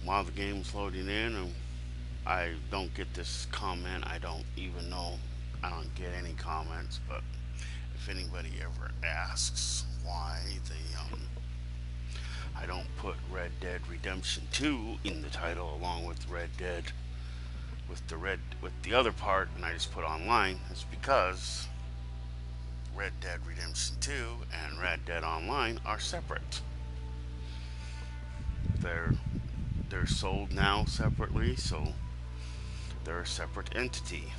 while the game's loading in, and I don't get this comment. I don't even know. I don't get any comments, but if anybody ever asks why I don't put Red Dead Redemption 2 in the title along with Red Dead with the other part, and I just put online, it's because Red Dead Redemption 2 and Red Dead Online are separate. They're they're sold now separately, so they're a separate entity.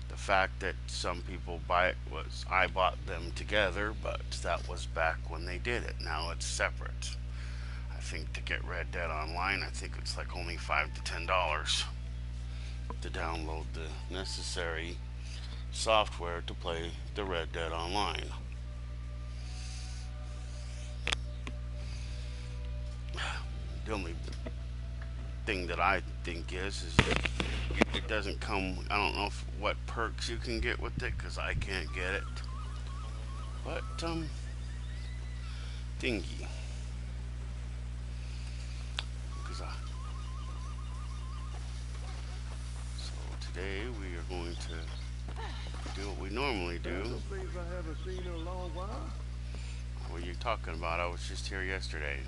The fact that some people buy it was I bought them together, but that was back when they did it. Now it's separate. I think to get Red Dead Online, I think it's like only $5 to $10 to download the necessary software to play the Red Dead Online. The only thing that I think is it doesn't come. I don't know what perks you can get with it because I can't get it. But thingy, because I. So today we are going to do what we normally do. That's a place I haven't seen in a long while. What are you talking about? I was just here yesterday.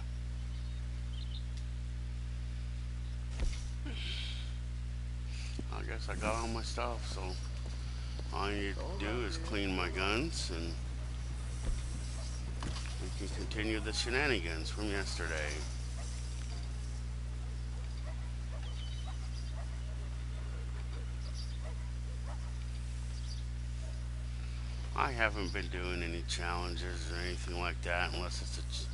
I guess I got all my stuff, so all I need to do is clean my guns and we can continue the shenanigans from yesterday. I haven't been doing any challenges or anything like that unless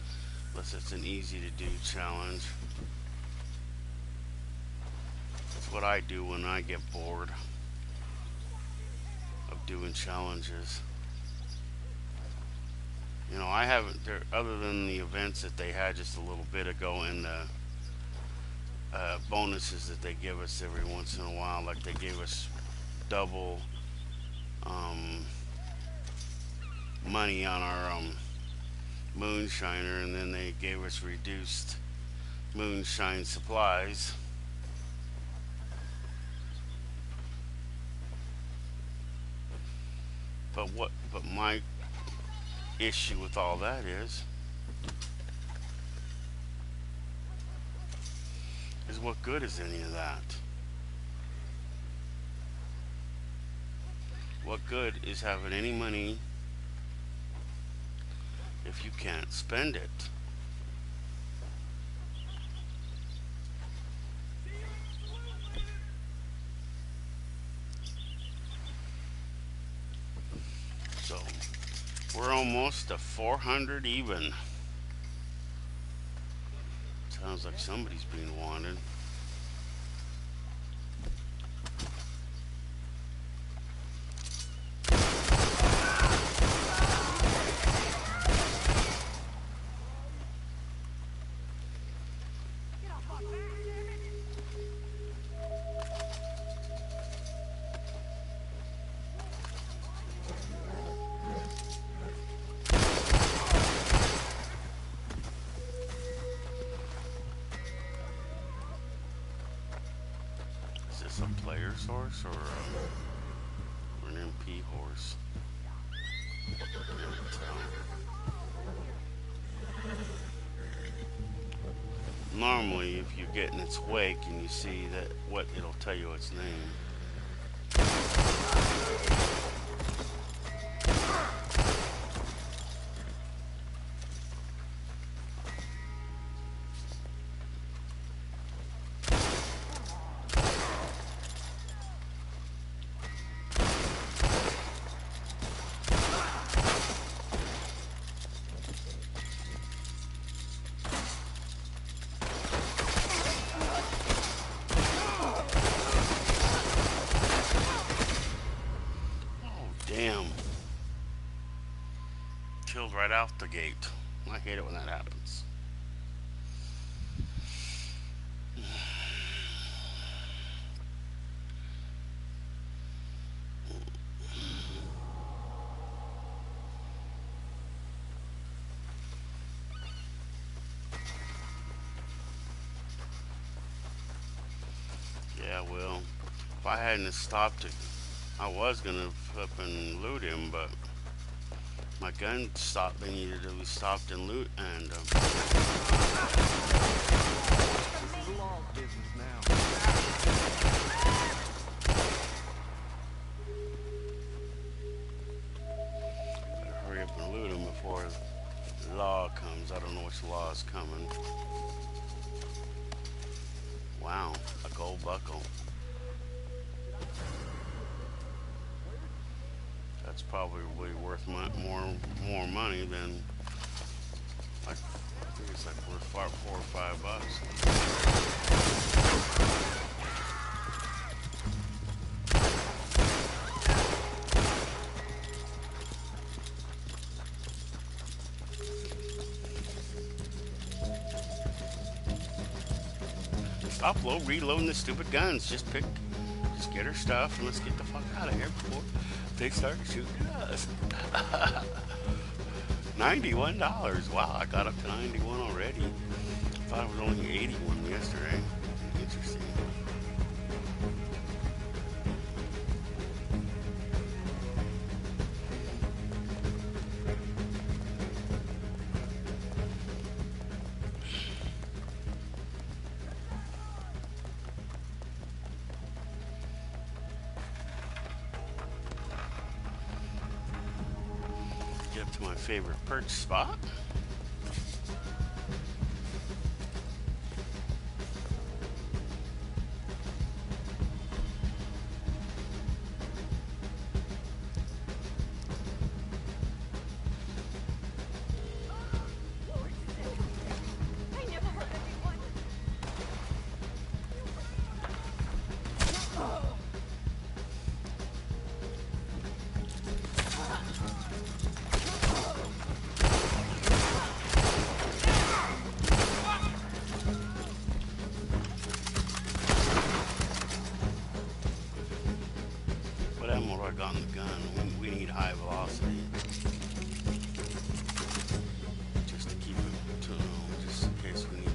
it's an easy to do challenge. That's what I do when I get bored of doing challenges. I haven't there other than the events that they had just a little bit ago and the bonuses that they give us every once in a while, like they gave us double um, money on our moonshiner, and then they gave us reduced moonshine supplies. But my issue with all that is what good is any of that? What good is having any money if you can't spend it? So we're almost to 400 even. Sounds like somebody's being wanted. Is this a player's horse or an MP horse? Can't tell. Normally, if you get in its wake and you see that what it'll tell you its name. Damn. Killed right out the gate. I hate it when that happens. If I hadn't stopped it, I was gonna flip and loot him, but my gun stopped. They needed to be stopped and loot, and This is the law's business now. better hurry up and loot him before the law comes. I don't know which law is coming. Wow, a gold buckle. That's probably worth more money than like I think it's like worth $4 or $5. Stop reloading the stupid guns. Just get her stuff and let's get the fuck out of here before they start shooting us. $91. Wow, I got up to 91 already. I thought it was only 81 yesterday. Interesting. Get up to my favorite perch spot. What ammo do I got in the gun? We need high velocity. Just to keep it to, just in case we need to.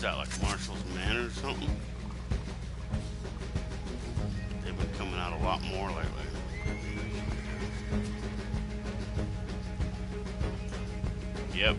that, like Marshall's Men or something? They've been coming out a lot more lately. Yep.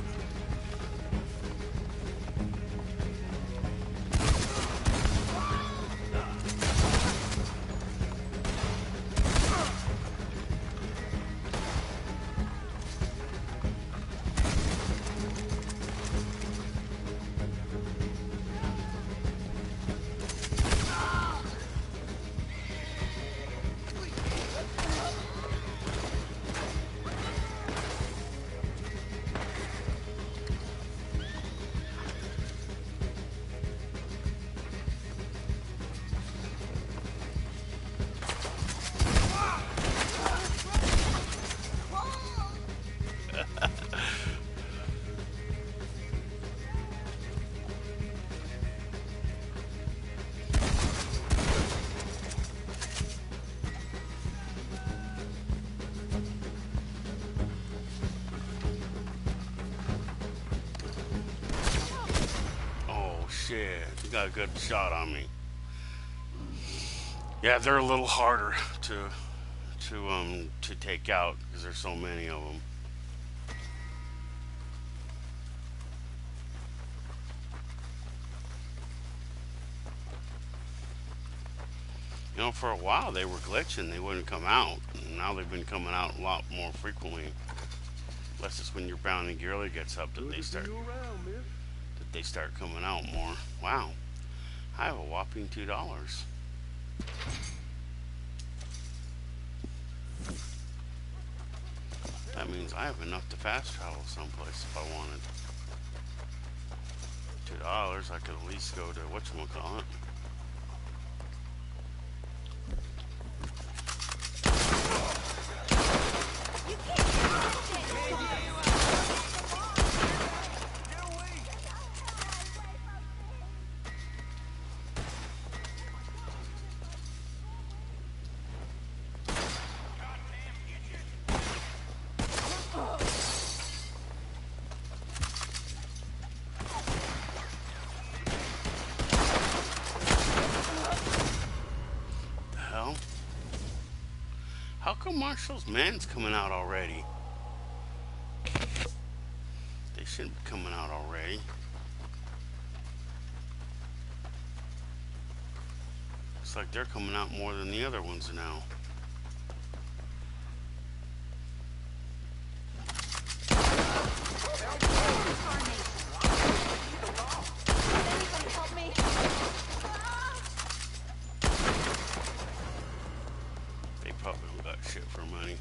Oh shit, you got a good shot on me. Yeah, they're a little harder to take out because there's so many of them. You know, for a while they were glitching, they wouldn't come out. And now they've been coming out a lot more frequently. Unless it's when your bounty gearly gets up that Good they to see start you around, miss. coming out more. Wow, I have a whopping $2. That means I have enough to fast travel someplace if I wanted. $2, I could at least go to whatchamacallit. The hell? How come Marshall's Man's coming out already? They shouldn't be coming out already. Looks like they're coming out more than the other ones now. They probably don't got shit for money.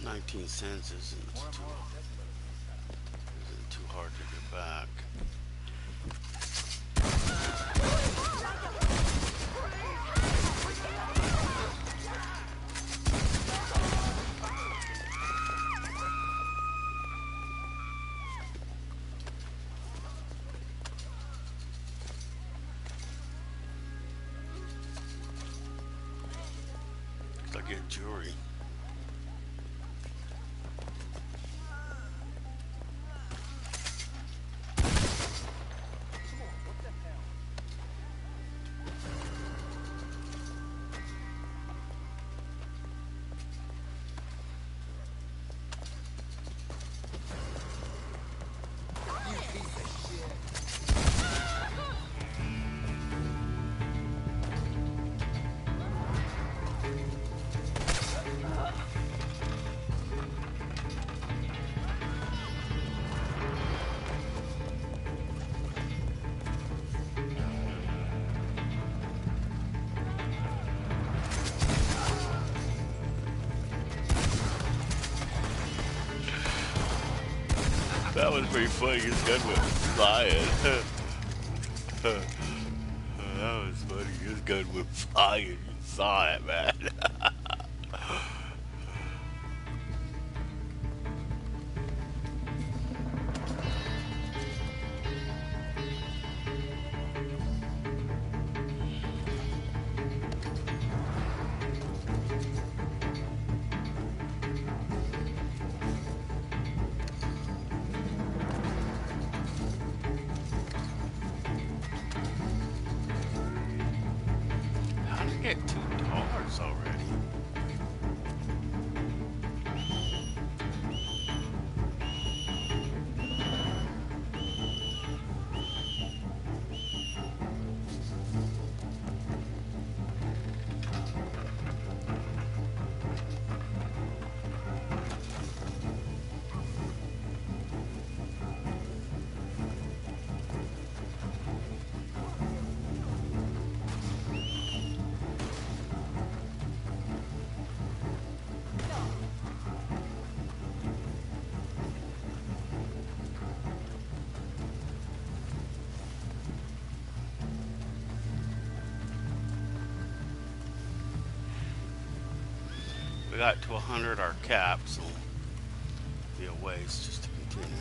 19 cents isn't too hard to get back. I get jewelry. Come on, what the hell? You piece of shit. That was pretty funny. His gun went flying. That was funny. His gun went flying. You saw it, man. How did I get $2 already? We got to 100 our cap, so be a waste just to continue.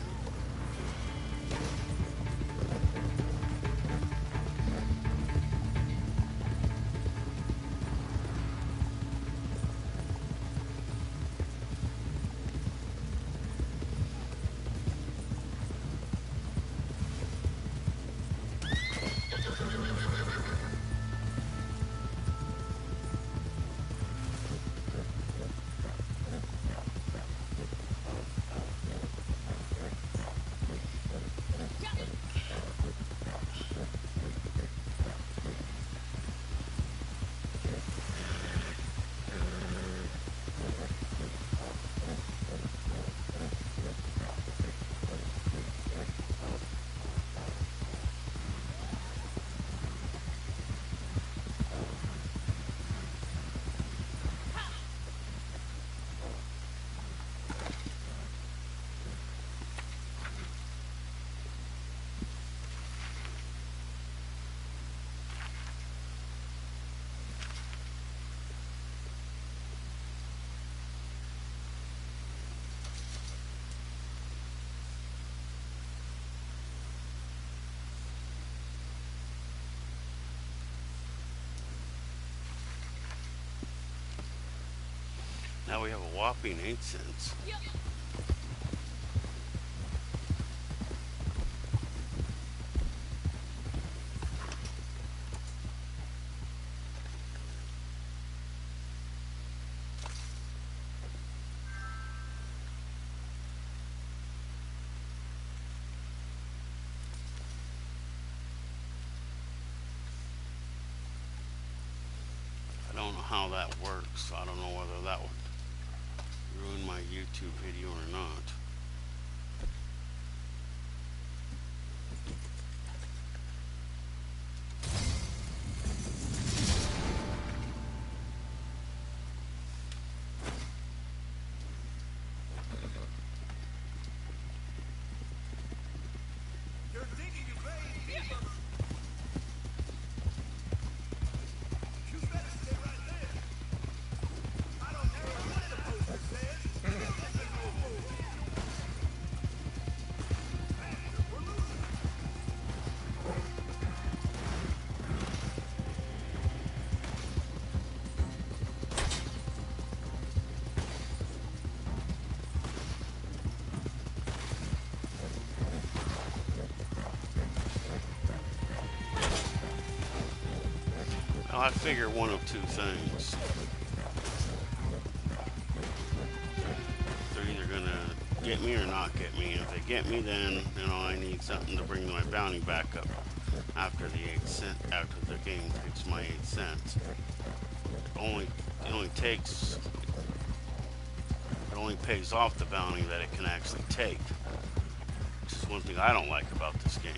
Now we have a whopping 8 cents. I don't know how that works. I don't know whether that would ruin my YouTube video or not. Well, I figure one of two things. They're either gonna get me or not get me. If they get me, then I need something to bring my bounty back up after the 8 cent. After the game takes my 8 cents, it only takes it only pays off the bounty that it can actually take, which is one thing I don't like about this game.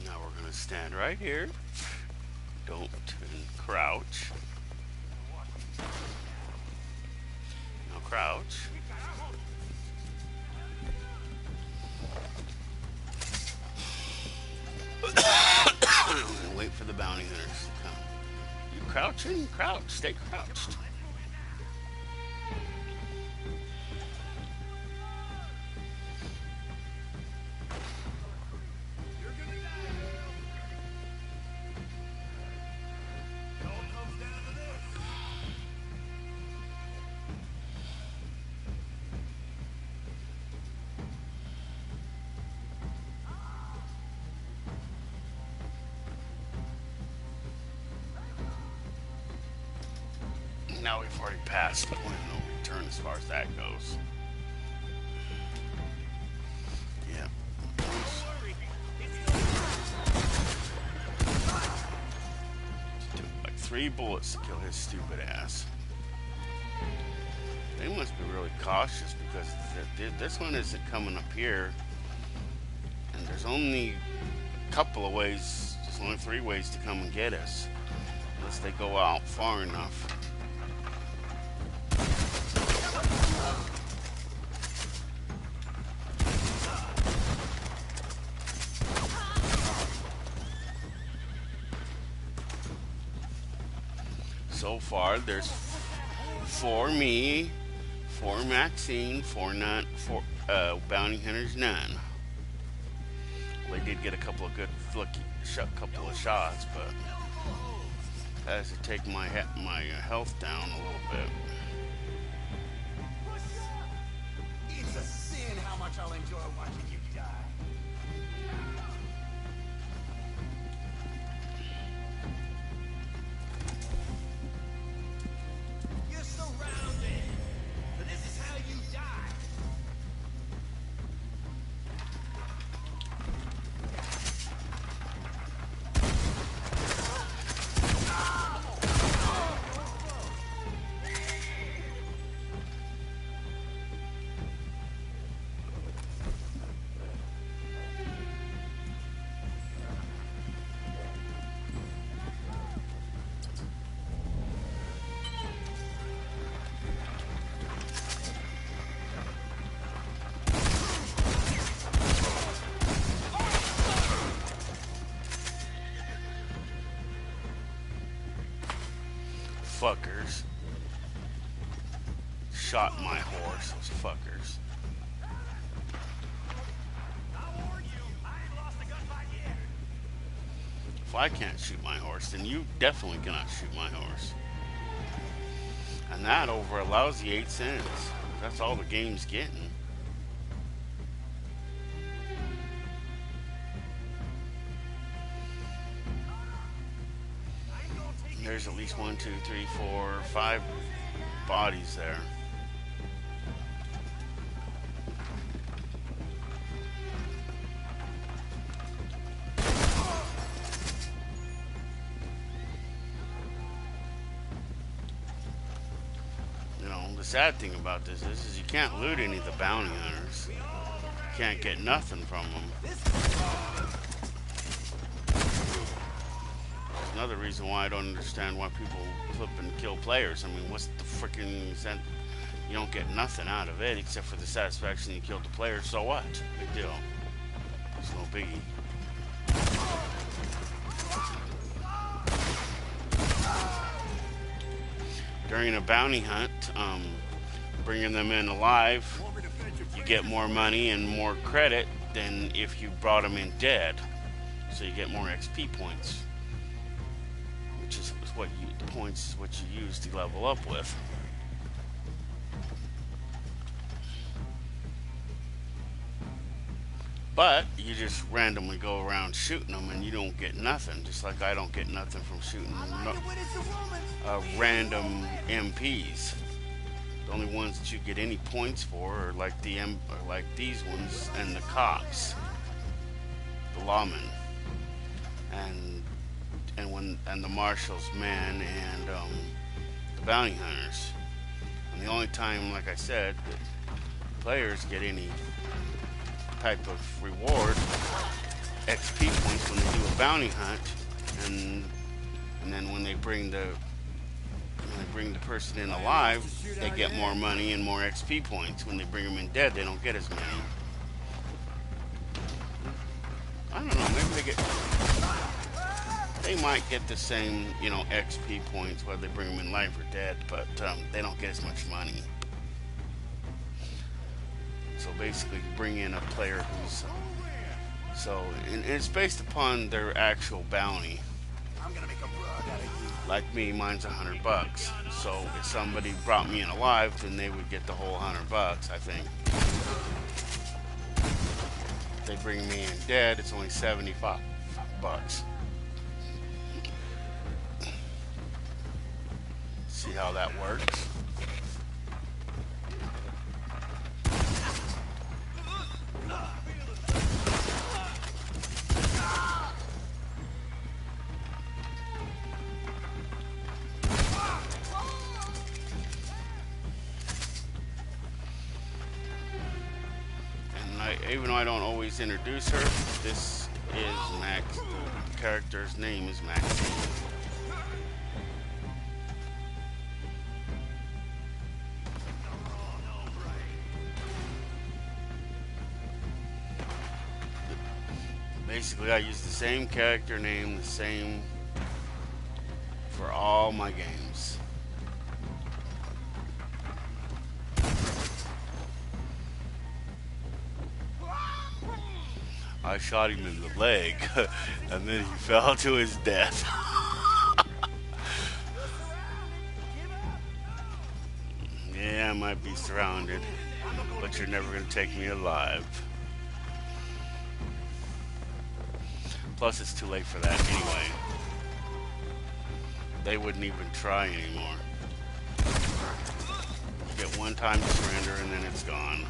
Now we're gonna stand right here. Don't crouch. Now crouch. And wait for the bounty hunters to come. You crouching? Crouch. Stay crouched. Now we've already passed the point of no return as far as that goes. Yeah. Like 3 bullets to kill his stupid ass. They must be really cautious because this one isn't coming up here. And there's only a couple of ways, there's only 3 ways to come and get us. Unless they go out far enough. So far, there's 4 me, 4 Maxine, 4 bounty hunters, none. Well, they did get a couple of good couple of shots, but that has to take my health down a little bit. It's a sin how much I'll enjoy watching you die. You're surrounded. But this is how you die. Fuckers shot my horse, those fuckers. If I can't shoot my horse, then you definitely cannot shoot my horse. And that over a lousy 8 cents. That's all the game's getting. There's at least 1, 2, 3, 4, 5 bodies there. The sad thing about this is you can't loot any of the bounty hunters. You can't get nothing from them. Another reason why I don't understand why people flip and kill players. I mean, what's the freaking sense? You don't get nothing out of it except for the satisfaction you killed the player. So what? Big deal. It's no biggie. During a bounty hunt, bringing them in alive, you get more money and more credit than if you brought them in dead. So you get more XP points. Which is what you use to level up with. But you just randomly go around shooting them and you don't get nothing. Just like I don't get nothing from shooting I like it when it's a woman. random MPs. The only ones that you get any points for are like are like these ones and the cops, the lawmen, and the marshal's men and the bounty hunters. And the only time, like I said, that players get any type of reward, XP points, when they do a bounty hunt, and then when they bring the person in alive, they get more money and more XP points. When they bring them in dead, they don't get as many. I don't know. Maybe they might get the same, XP points whether they bring them in live or dead, but they don't get as much money. So basically, you bring in a player who's and it's based upon their actual bounty. I'm gonna make a rug out of you. Like me, mine's $100. So if somebody brought me in alive, then they would get the whole $100, I think. If they bring me in dead, it's only $75. See how that works? Even though I don't always introduce her, this is Max. The character's name is Maxine. Basically, I use the same character name, the same for all my games. I shot him in the leg, and then he fell to his death. Yeah, I might be surrounded, but you're never going to take me alive. Plus, it's too late for that anyway. They wouldn't even try anymore. You get one time to surrender, and then it's gone.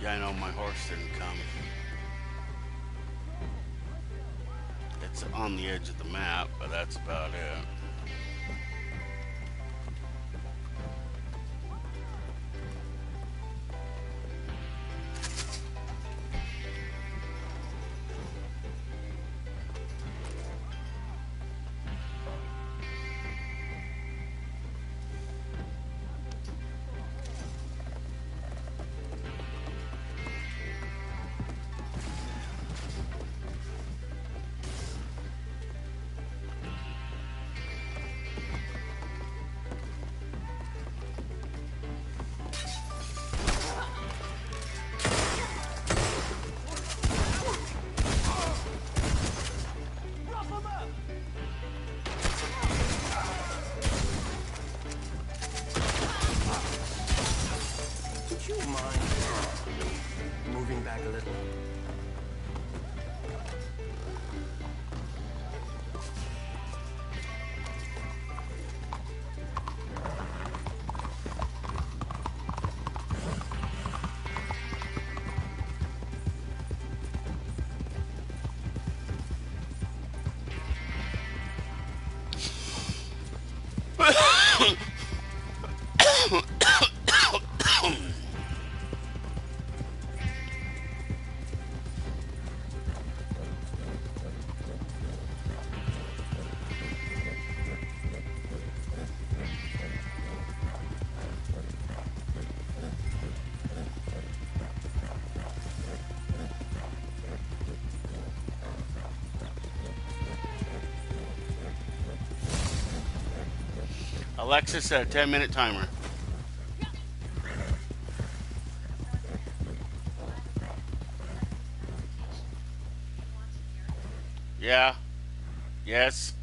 Yeah, I know my horse didn't come. It's on the edge of the map, but that's about it. Alexa set a 10-minute timer. Yeah. Yes.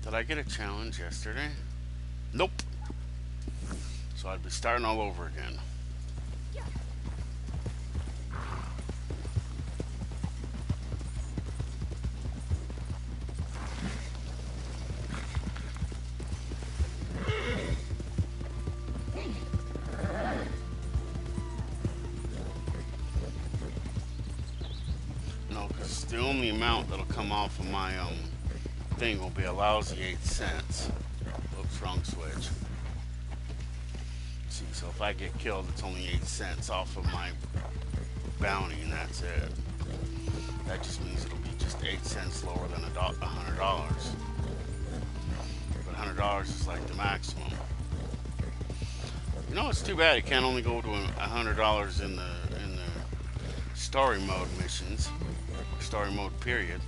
Did I get a challenge yesterday? Nope. So I'd be starting all over again. No, because the only amount that'll come off of my thing will be a lousy 8 cents. Oops, wrong switch. See, so if I get killed, it's only 8 cents off of my bounty, and that's it. That just means it'll be just 8 cents lower than $100. But $100 is like the maximum. You know, it's too bad it can't only go to $100 in the story mode missions, story mode period.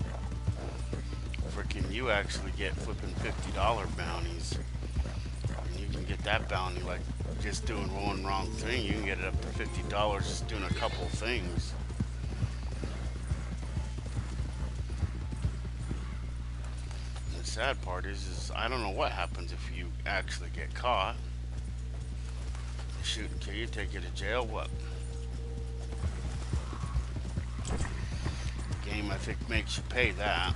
Freaking, you actually get flipping $50 bounties, and you can get that bounty like just doing one wrong thing. You can get it up to $50 just doing a couple things. And the sad part is I don't know what happens if you actually get caught. They shoot and kill you, take you to jail, what? The game, I think, makes you pay that.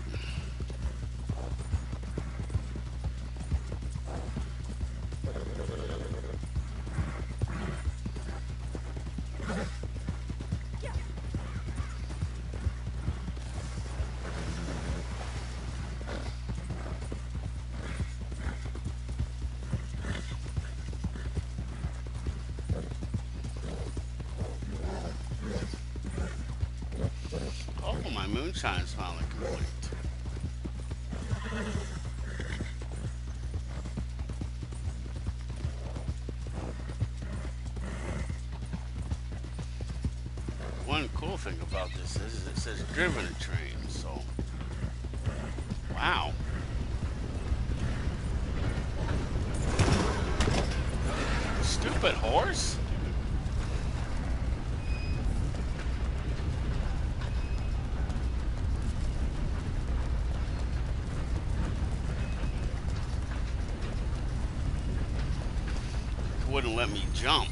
Oh, my moonshine's finally complete. One cool thing about this is it says driven a train, so wow. Stupid horse. Wouldn't let me jump.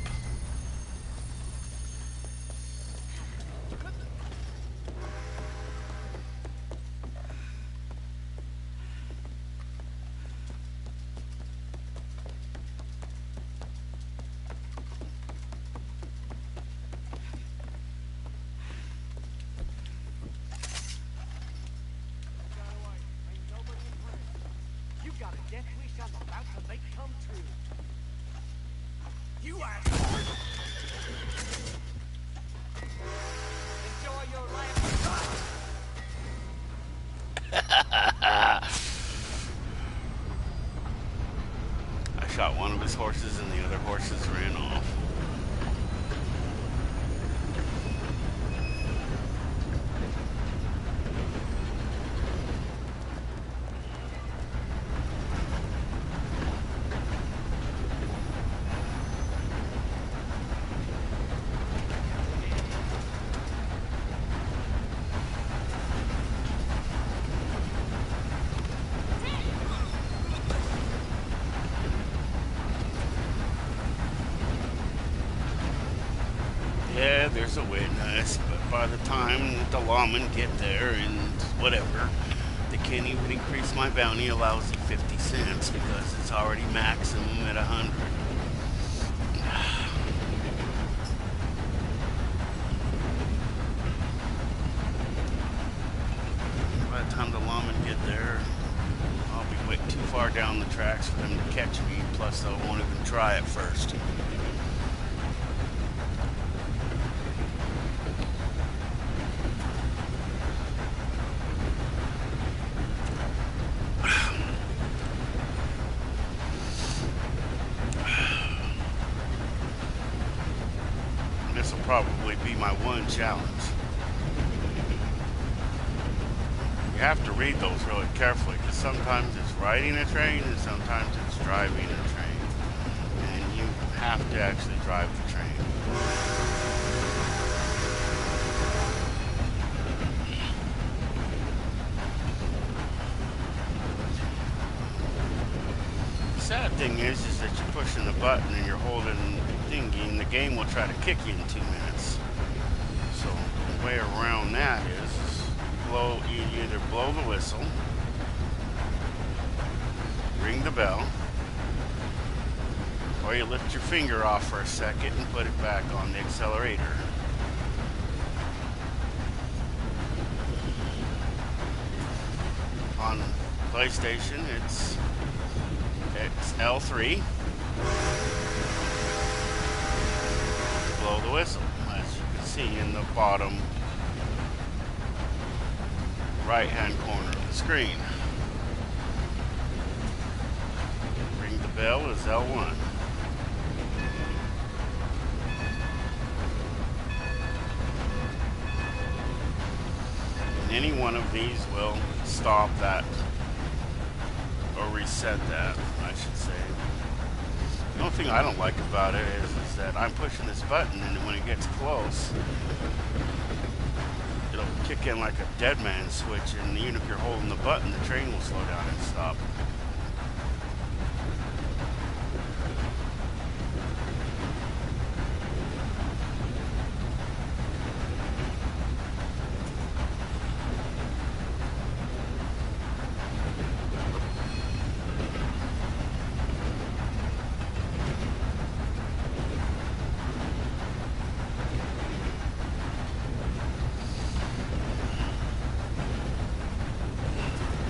You got a death wish I'm about to make come true. You asshole! Enjoy your last I shot one of his horses and the other horses ran off. Yeah, there's a witness, but by the time the lawmen get there and whatever, they can't even increase my bounty a lousy 50 cents because it's already maximum at 100. By the time the lawmen get there, I'll be way too far down the tracks for them to catch me, plus they won't even try at first. this will probably be my one challenge. You have to read those really carefully because sometimes it's riding a train and sometimes it's driving a train. And you have to actually drive the train. The sad thing is that you're pushing the button and you're holding the thingy and the game will try to kick you in 2 minutes. So the way around that is you either blow the whistle, ring the bell, or you lift your finger off for a second and put it back on the accelerator. On PlayStation, it's L3. Blow the whistle, as you can see in the bottom right-hand corner of the screen. Ring the bell is L1. And any one of these will stop that or reset that, I should say. The only thing I don't like about it is that I'm pushing this button and when it gets close, it'll kick in like a dead man switch, and even if you're holding the button, the train will slow down and stop.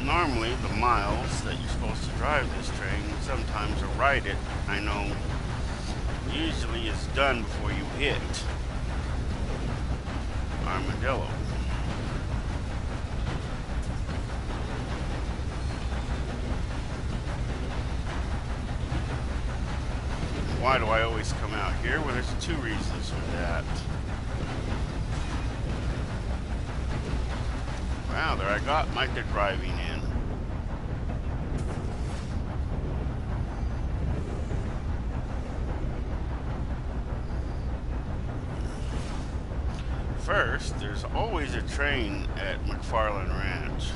Normally, the miles that you're supposed to drive this train, sometimes or ride it, I know, usually is done before you hit Armadillo. Why do I always come out here? Well, there's two reasons for that. Wow, there I got my driving in. First, there's always a train at McFarland Ranch.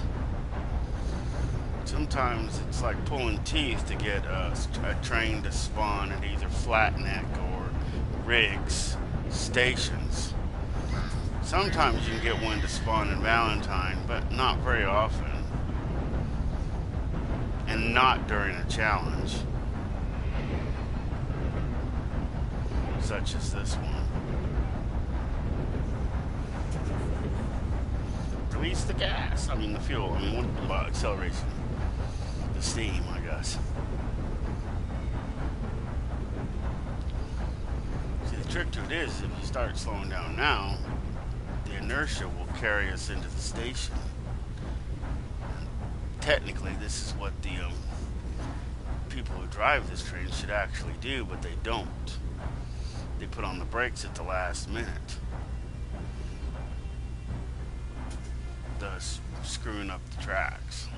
Sometimes it's like pulling teeth to get a train to spawn at either Flatneck or Riggs stations. Sometimes you can get one to spawn in Valentine, but not very often. And not during a challenge, such as this one. Release the gas. I mean the fuel. I mean what acceleration? The steam, I guess. See, the trick to it is if you start slowing down now, the inertia will carry us into the station. And technically, this is what the people who drive this train should actually do, but they don't. They put on the brakes at the last minute, thus screwing up the tracks.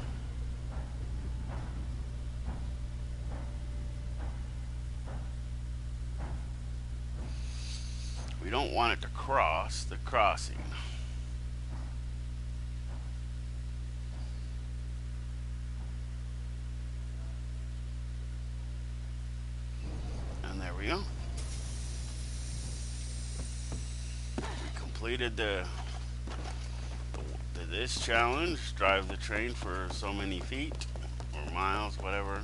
We don't want it to cross the crossing. And there we go. We completed this challenge. Drive the train for so many feet or miles, whatever.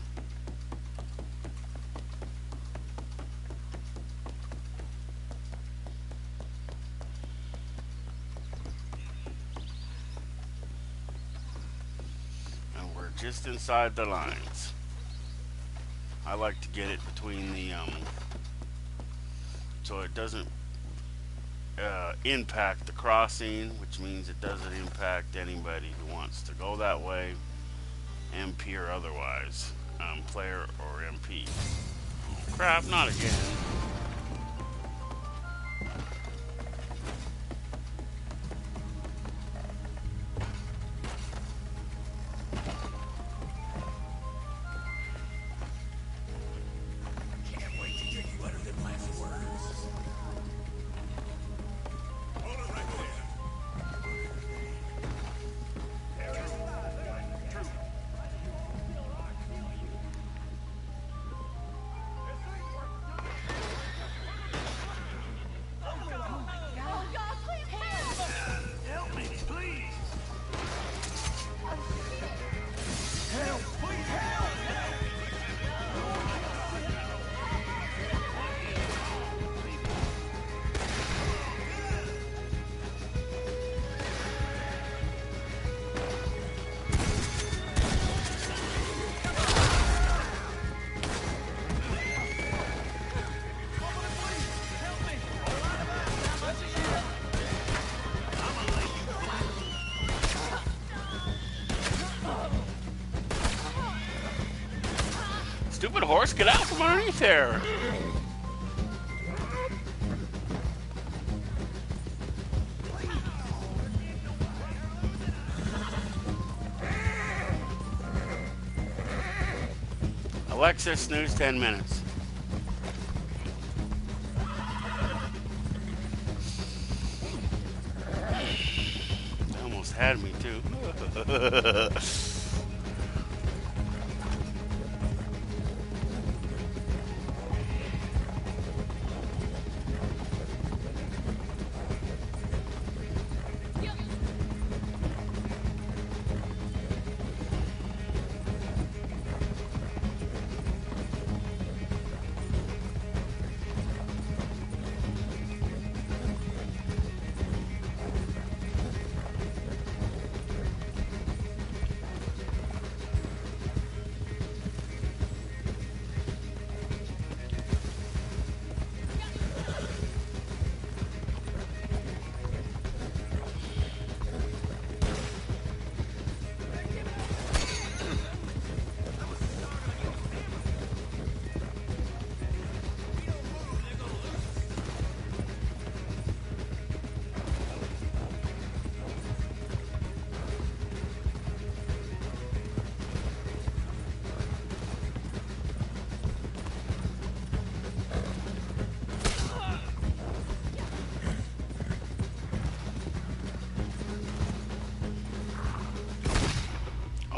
Just inside the lines. I like to get it between the so it doesn't impact the crossing, which means it doesn't impact anybody who wants to go that way, MP or otherwise, player or MP. Oh, crap, not again. Stupid horse, get out from underneath there. Alexa, snooze 10 minutes. They almost had me too.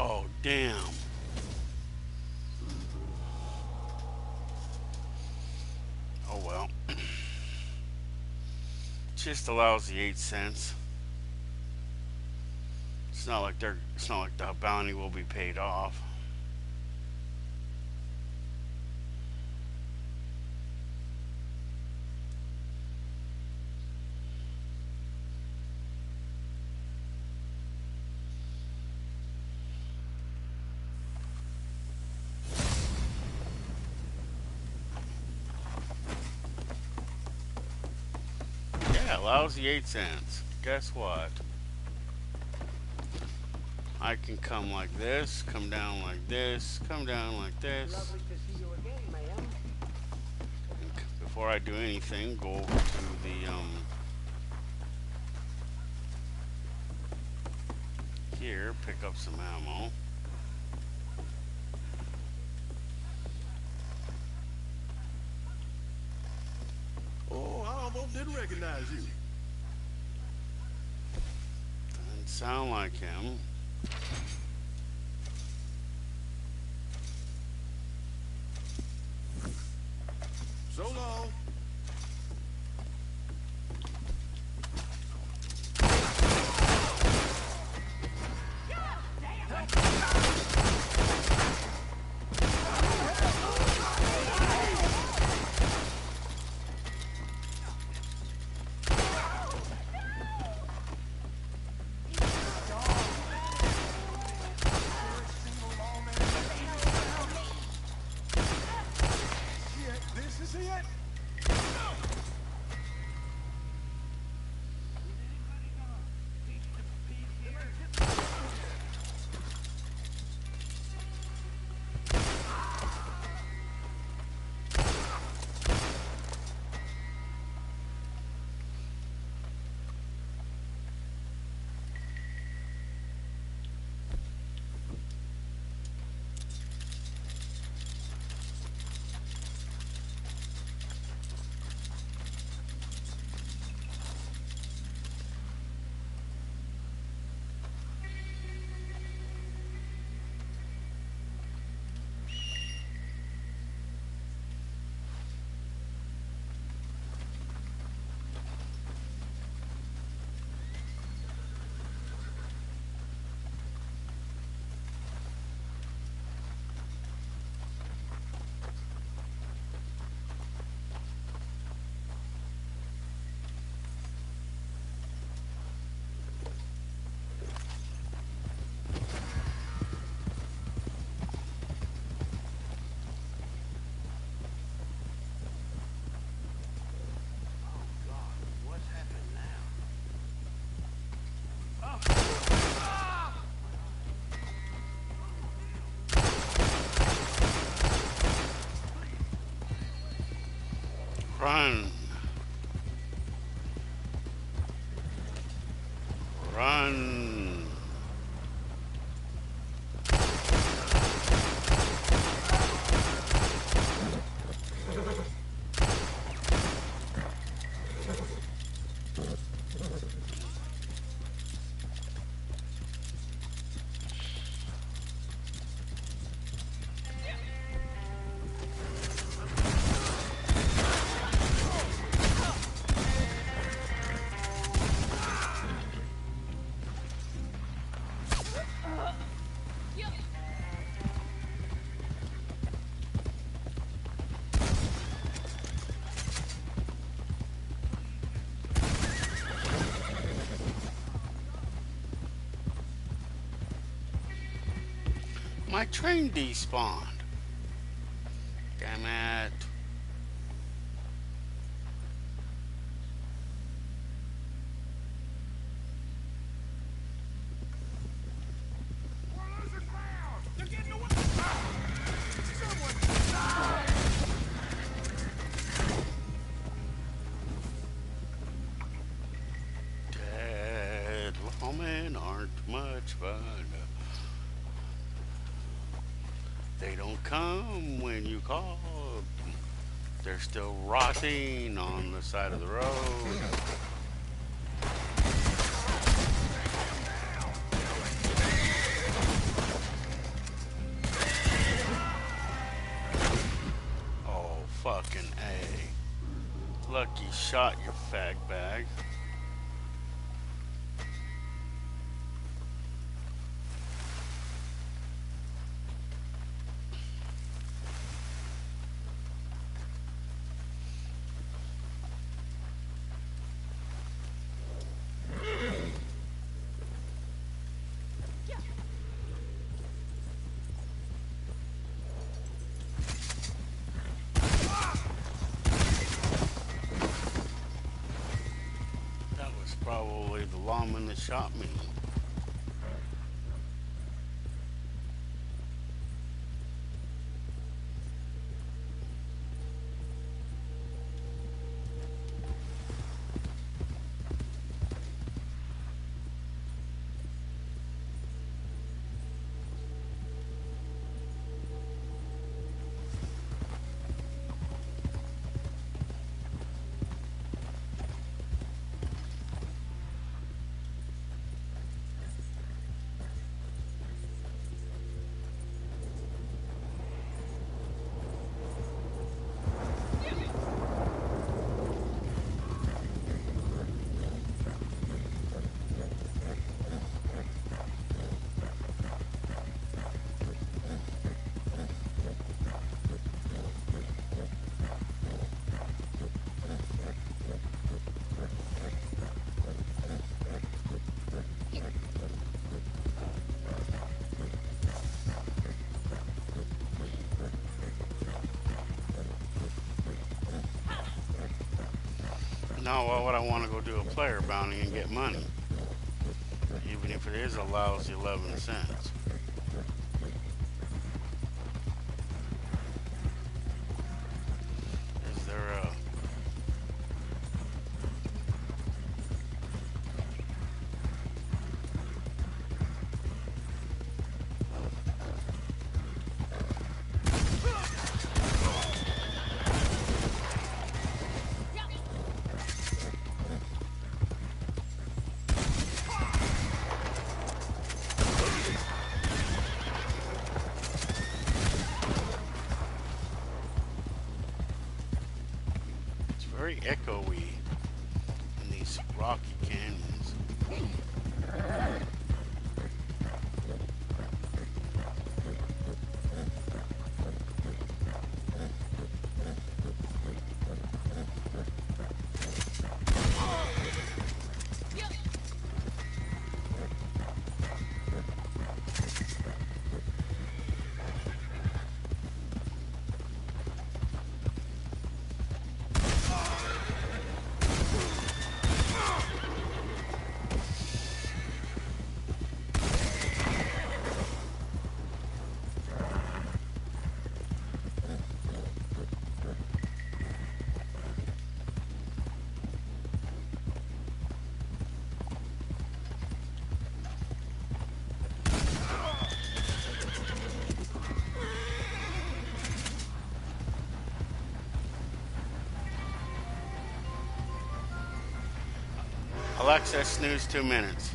Oh, damn. Oh, well. Just allows the 8 cents. It's not like the bounty will be paid off. Yeah, allows the 8 cents. Guess what? I can come like this, come down like this, come down like this. Lovely to see you again, ma'am. And before I do anything, go over to the here, pick up some ammo. Oh, I almost didn't recognize you. Doesn't sound like him. So long. Run. Run. My train despawned. Damn it. We're losing ground. They're getting away. Someone die. Dead lawmen aren't much fun. They don't come when you call. They're still rotting on the side of the road. Oh, fucking A. Lucky shot, you fag bag. That was probably the lawman that shot me. Now, why would I want to go do a player bounty and get money? Even if it is a lousy 11 cents. Is there a... It's very echoey in these rocky canyons. Alexa, snooze 2 minutes.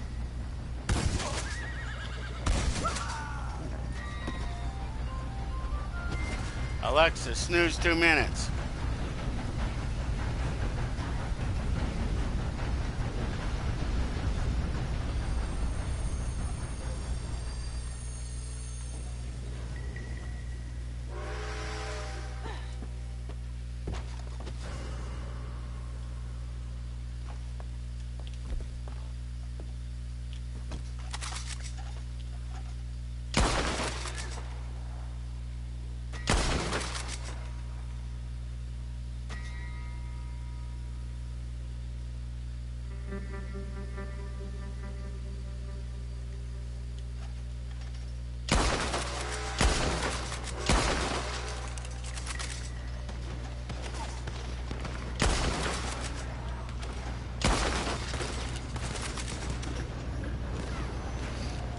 Alexa, snooze 2 minutes.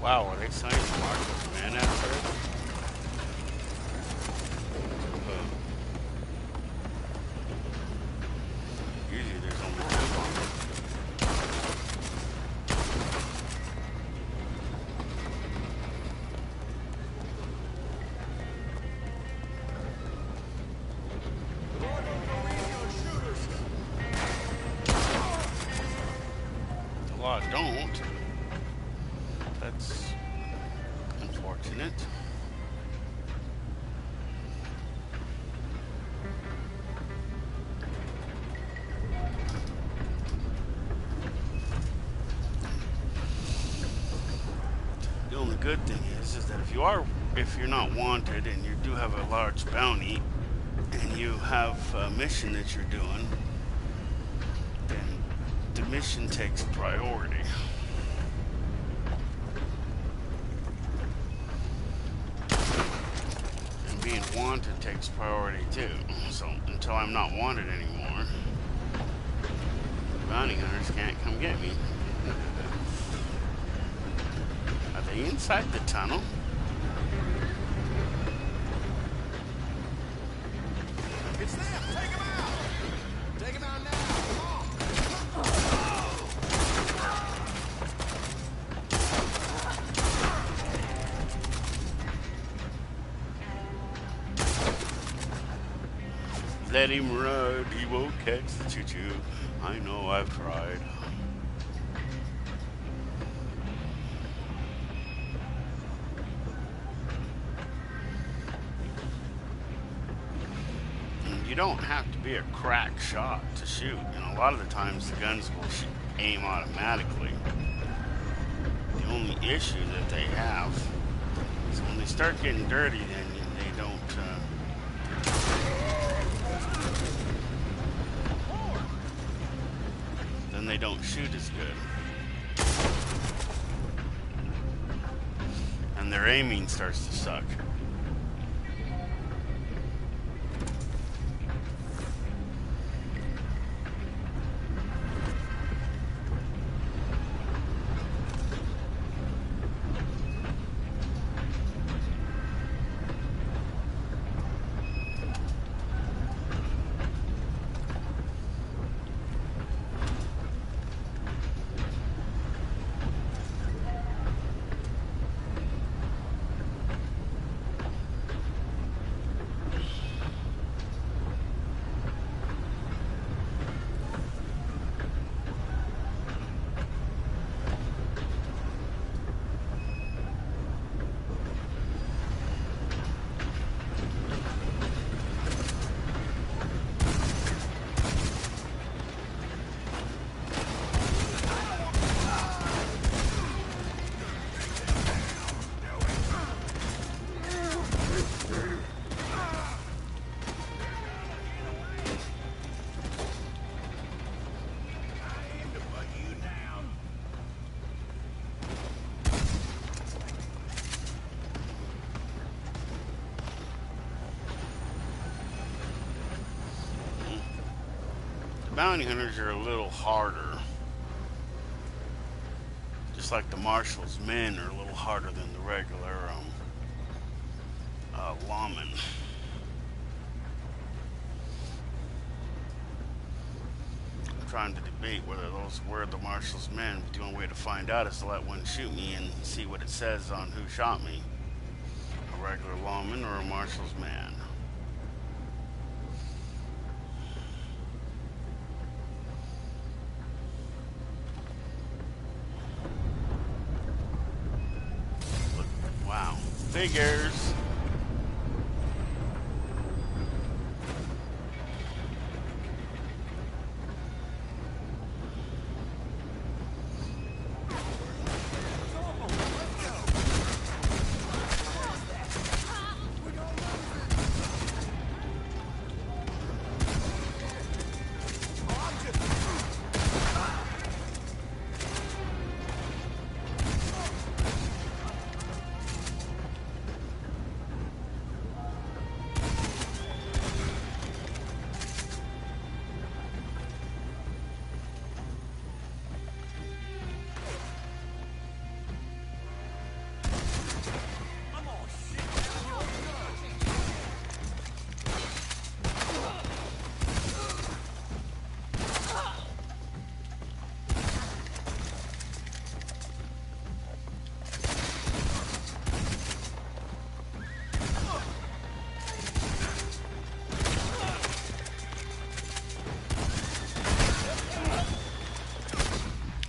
Wow, are they signing Marcos man after it? Usually there's only two on it. A lot don't. That's unfortunate. The only good thing is that if you're not wanted and you do have a large bounty and you have a mission that you're doing, then the mission takes priority. And being wanted takes priority too. So until I'm not wanted anymore, bounty hunters can't come get me. Are they inside the tunnel? It's them! Take him out! Take him out now! Come Let him ride, he won't catch the choo-choo. I know I've tried. You don't have to be a crack shot to shoot. A lot of the times the guns will aim automatically. The only issue that they have is when they start getting dirty, then they don't. Then they don't shoot as good, and their aiming starts to suck. Bounty hunters are a little harder. Just like the marshal's men are a little harder than the regular lawmen. I'm trying to debate whether those were the marshal's men, but the only way to find out is to let one shoot me and see what it says on who shot me. A regular lawman or a marshal's man. Look, wow. Figures.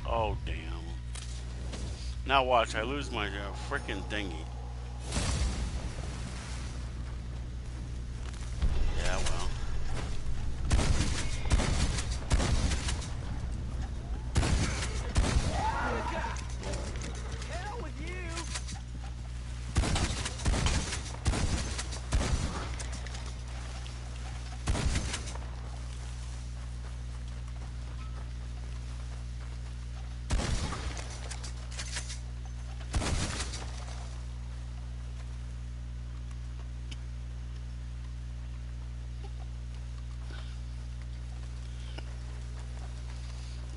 Oh, damn. Now watch, I lose my freaking thingy. Yeah, well. Hell with you!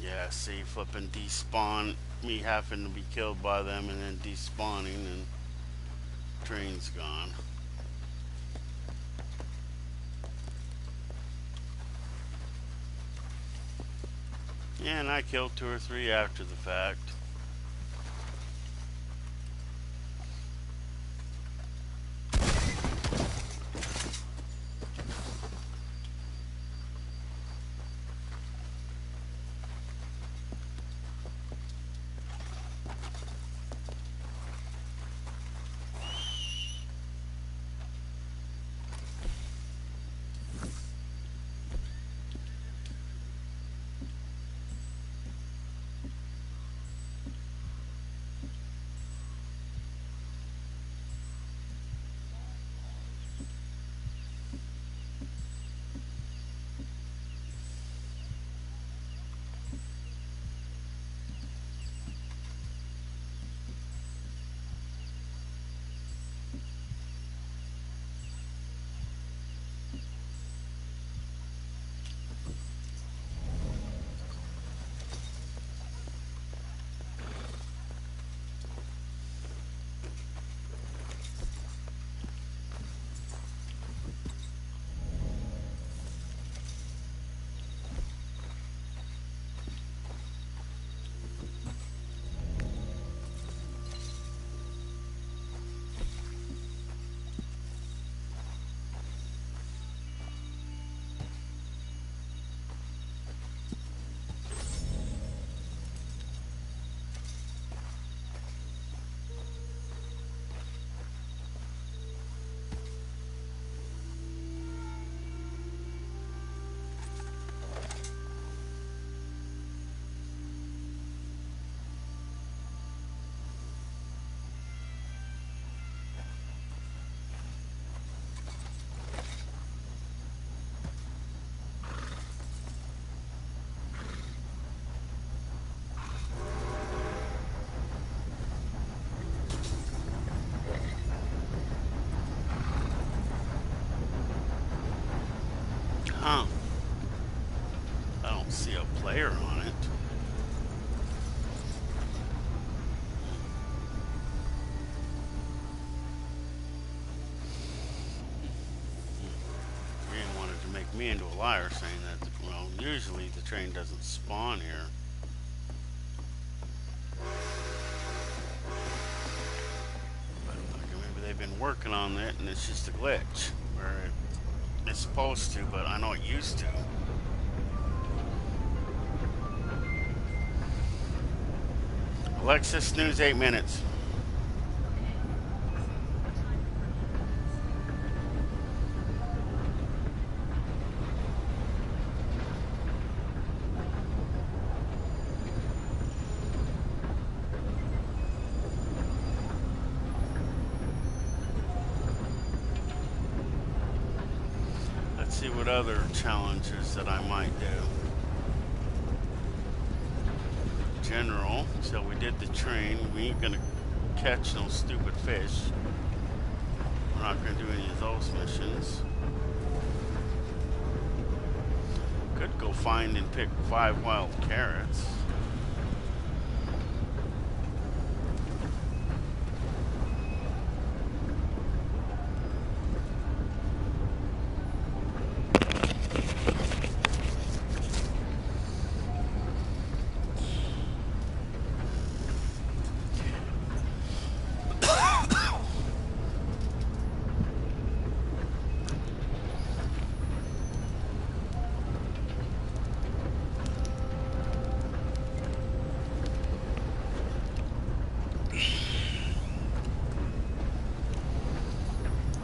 Yeah, see, flipping despawn, me having to be killed by them and then despawning and train's gone. Yeah, and I killed two or three after the fact. Huh. I don't see a player on it. You wanted to make me into a liar saying that, well, Usually the train doesn't spawn here. But like, maybe they've been working on it and it's just a glitch. Where it's supposed to, but I know it used to. Alexa, snooze 8 minutes. Let's see what other challenges that I might do. General, so we did the train. We ain't gonna catch no stupid fish. We're not gonna do any of those missions. Could go find and pick 5 wild carrots.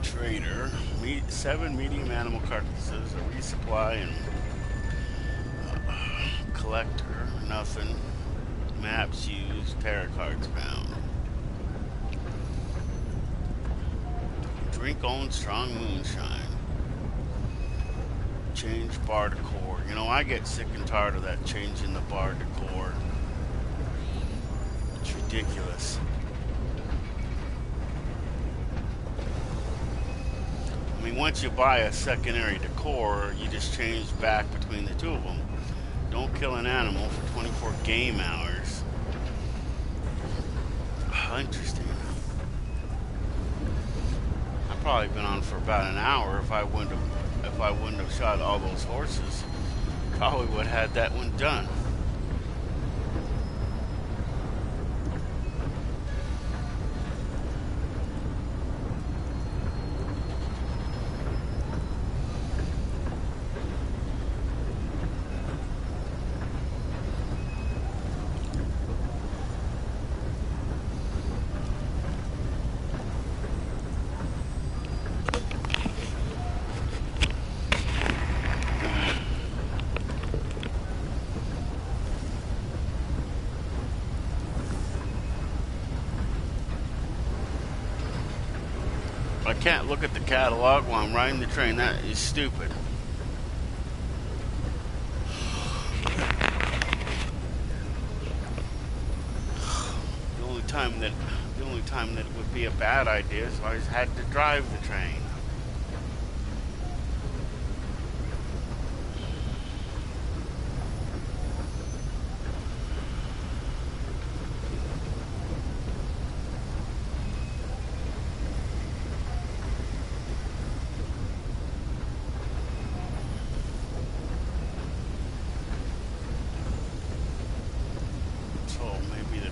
Trader, 7 medium animal carcasses, a resupply, and collector, nothing. Maps used, tarot cards found. Drink own strong moonshine. Change bar decor. You know, I get sick and tired of that changing the bar decor. It's ridiculous. I mean, once you buy a secondary decor, you just change back between the two of them. Don't kill an animal for 24 game hours. Interesting. I've probably been on for about an hour. If I wouldn't have shot all those horses, probably would have had that one done. I can't look at the catalog while I'm riding the train. That is stupid. The only time that it would be a bad idea is if I just had to drive the train.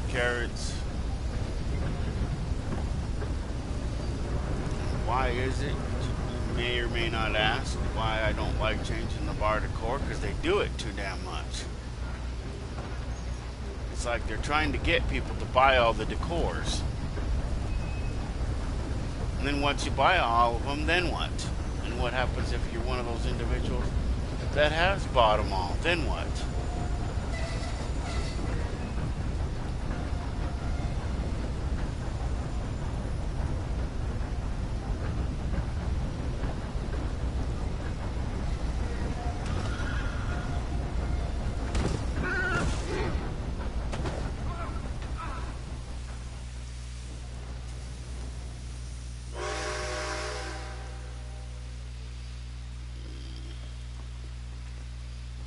Carrots. Why is it, you may or may not ask, why I don't like changing the bar decor? Because they do it too damn much. It's like they're trying to get people to buy all the decors. And then once you buy all of them, then what? And what happens if you're one of those individuals that has bought them all? Then what?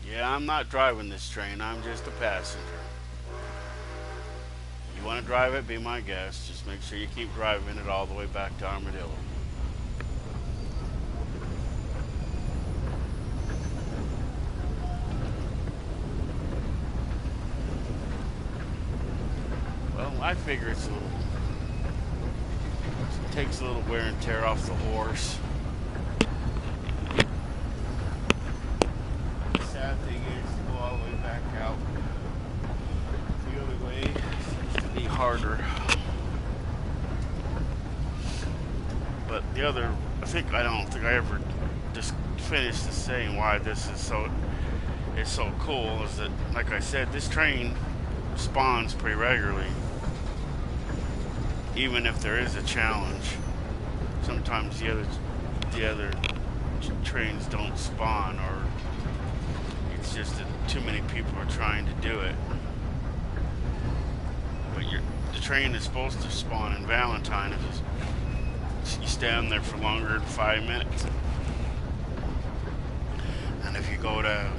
Yeah, I'm not driving this train. I'm just a passenger. You want to drive it, be my guest. Just make sure you keep driving it all the way back to Armadillo. I figure it's a little, it takes a little wear and tear off the horse. The sad thing is to go all the way back out the other way seems to be harder. But the other, I don't think I ever just finished the saying why this is so cool is that, like I said, this train spawns pretty regularly. Even if there is a challenge, sometimes the other trains don't spawn, or it's just that too many people are trying to do it. But the train is supposed to spawn in Valentine if you stand there for longer than 5 minutes. And if you go to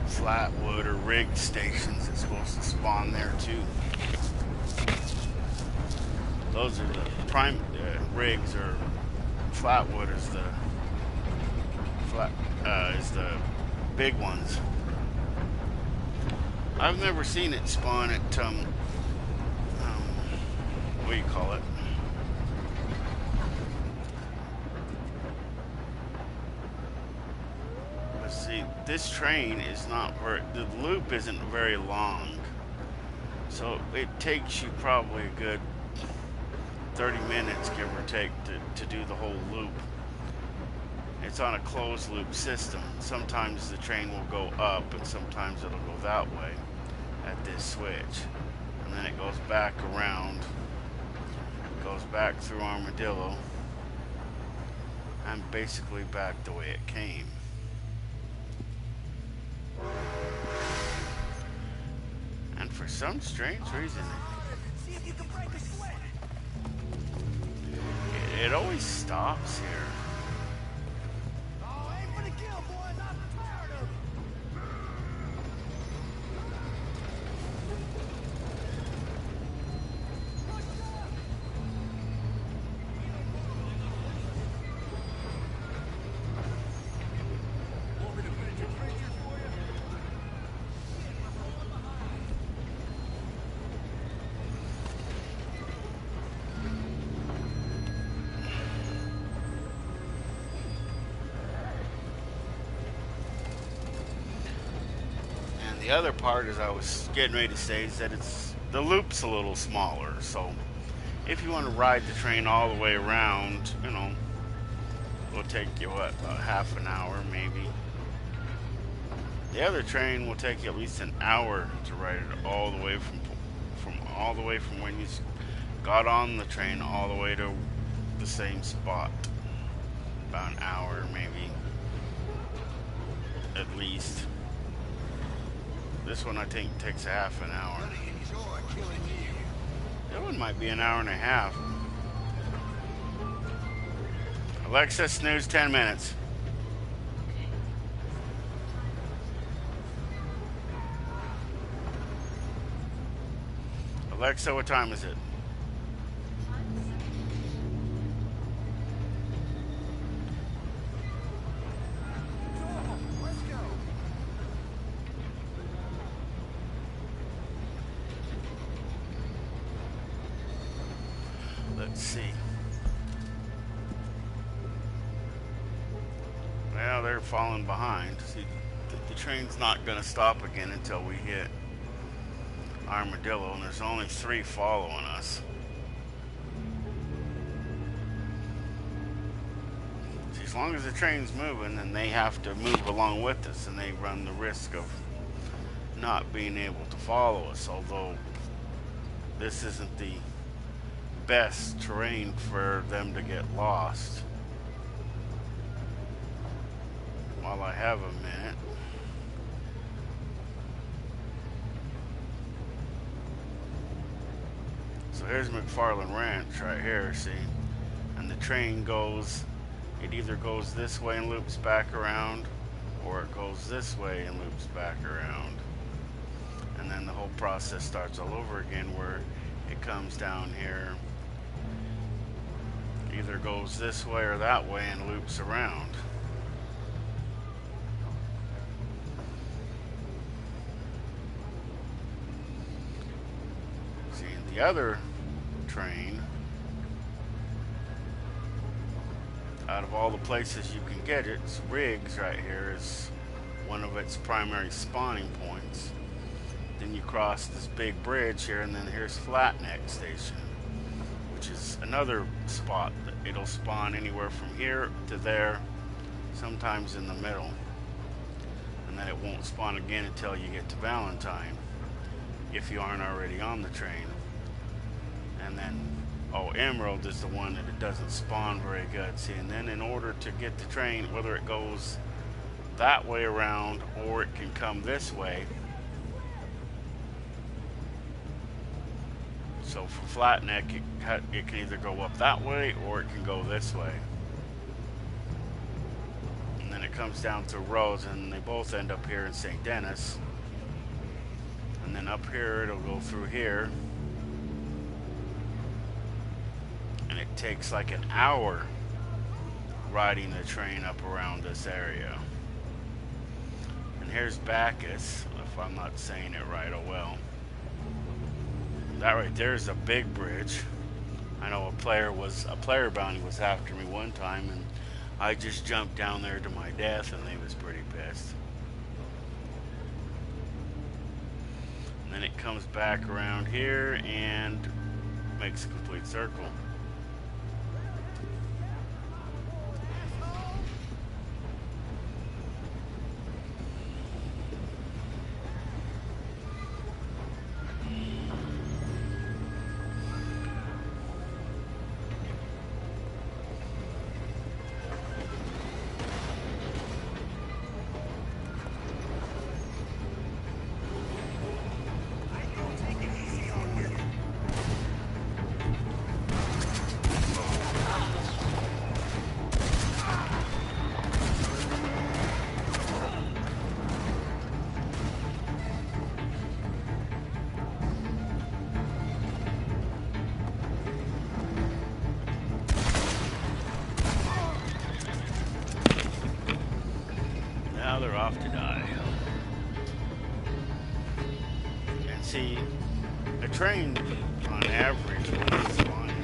Flatwood or rigged stations, it's supposed to spawn there too. Those are the prime rigs, or Flatwood is the big ones. I've never seen it spawn at what do you call it? Let's see. This train is not the loop isn't very long, so it takes you probably a good 30 minutes, give or take, to do the whole loop. It's on a closed loop system. Sometimes the train will go up and sometimes it'll go that way at this switch. And then it goes back around, goes back through Armadillo, and basically back the way it came. And for some strange reason, See if you can break a sweat. it always stops here. Oh, aim for the kill, boys. I'm tired of it. Want me to finish your creatures for you? And the other part, as I was getting ready to say, is that the loop's a little smaller. So if you want to ride the train all the way around, it'll take you what, about half an hour maybe. The other train will take you at least an hour to ride it all the way from when you got on the train all the way to the same spot. About an hour maybe, at least. This one I think takes a half an hour. Enjoy killing you. That one might be an hour and a half. Alexa, snooze 10 minutes. Alexa, what time is it? Let's go. Let's see. Well, they're falling behind. See, the train's not going to stop again until we hit Armadillo, and there's only 3 following us. See, as long as the train's moving, then they have to move along with us, and they run the risk of not being able to follow us, although this isn't the best terrain for them to get lost. While I have a minute, so here's McFarland Ranch right here, see? And the train it either goes this way and loops back around, or it goes this way and loops back around. And then the whole process starts all over again, where it comes down here, either goes this way or that way and loops around. See, the other train, out of all the places you can get it, Riggs right here is one of its primary spawning points. Then you cross this big bridge here, and then here's Flatneck Station, which is another spot that it'll spawn anywhere from here to there, sometimes in the middle. And then it won't spawn again until you get to Valentine, if you aren't already on the train. And then, oh, Emerald is the one that it doesn't spawn very good. See, and then in order to get the train, whether it goes that way around or it can come this way. So for Flatneck, it can either go up that way or it can go this way. And then it comes down through roads, and they both end up here in St. Denis. And then up here, it'll go through here. And it takes like an hour riding the train up around this area. And here's Bacchus, if I'm not saying it right, oh well. That right there is a big bridge. I know a player bounty was after me one time, and I just jumped down there to my death, and they was pretty pissed. And then it comes back around here and makes a complete circle. Now they're off to die. And see, a train on average when it's spawning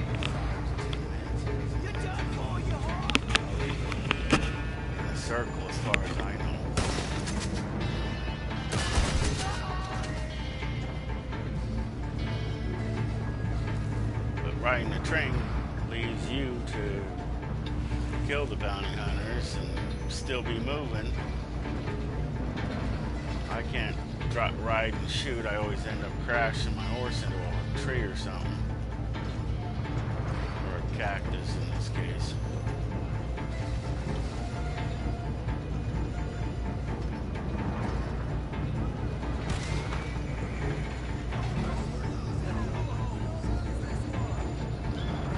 in a circle, as far as I know. But riding the train leaves you to kill the bounty hunters and still be moving. I can't ride and shoot. I always end up crashing my horse into a tree or something. Or a cactus in this case.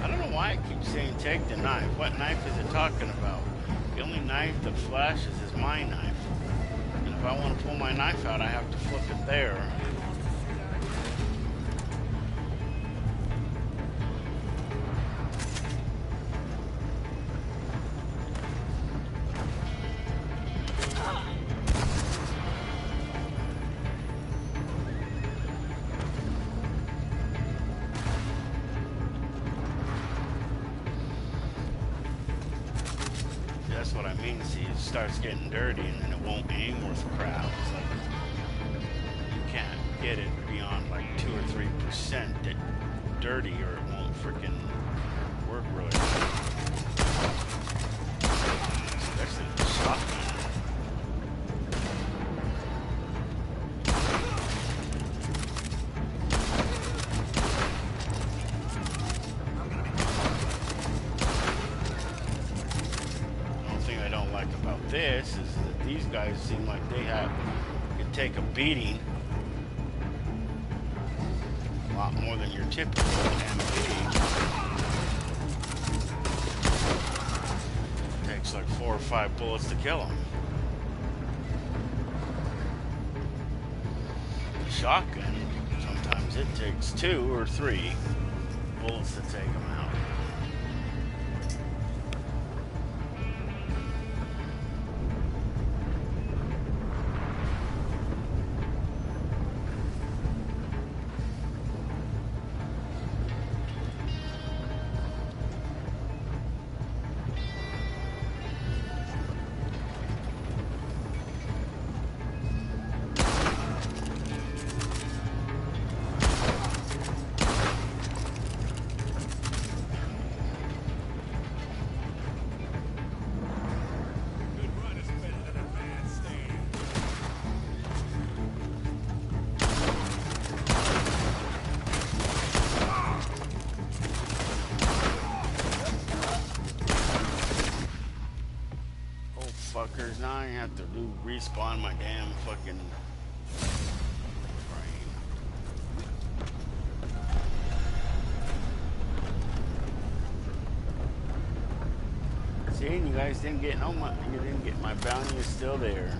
I don't know why it keeps saying take the knife. What knife is it talking about? The only knife that flashes is my knife. If I want to pull my knife out, I have to flip it there. That's what I mean. See, it starts getting dirty and then it won't aim worth crap. It's like you can't get it beyond like 2 or 3% dirty, or it won't freaking work really well. Especially the shotgun. About this is that these guys seem like they can take a beating a lot more than your typical MD. Takes like 4 or 5 bullets to kill them. The shotgun, sometimes it takes 2 or 3 bullets to take them out. have to respawn my damn fucking brain. See, you guys didn't get no money. You didn't get my bounty is still there.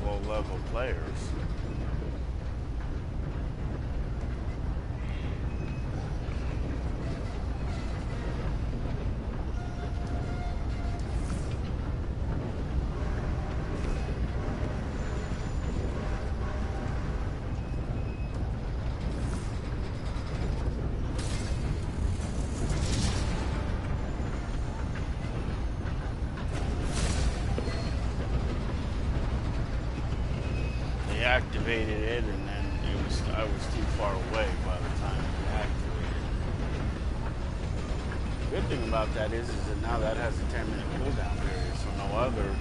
Low-level players. Activated it, and then I was too far away by the time it activated. Good thing about that is that now that has a 10-minute cooldown period, so no other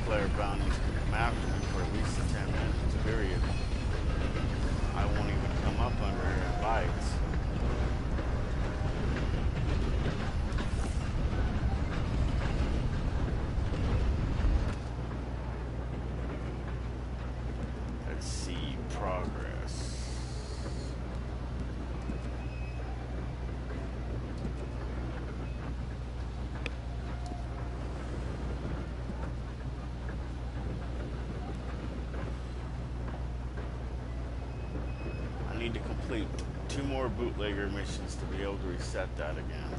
player bounties can come after me for at least a 10-minute period. I won't even come up under their bites. Need to complete 2 more bootlegger missions to be able to reset that again.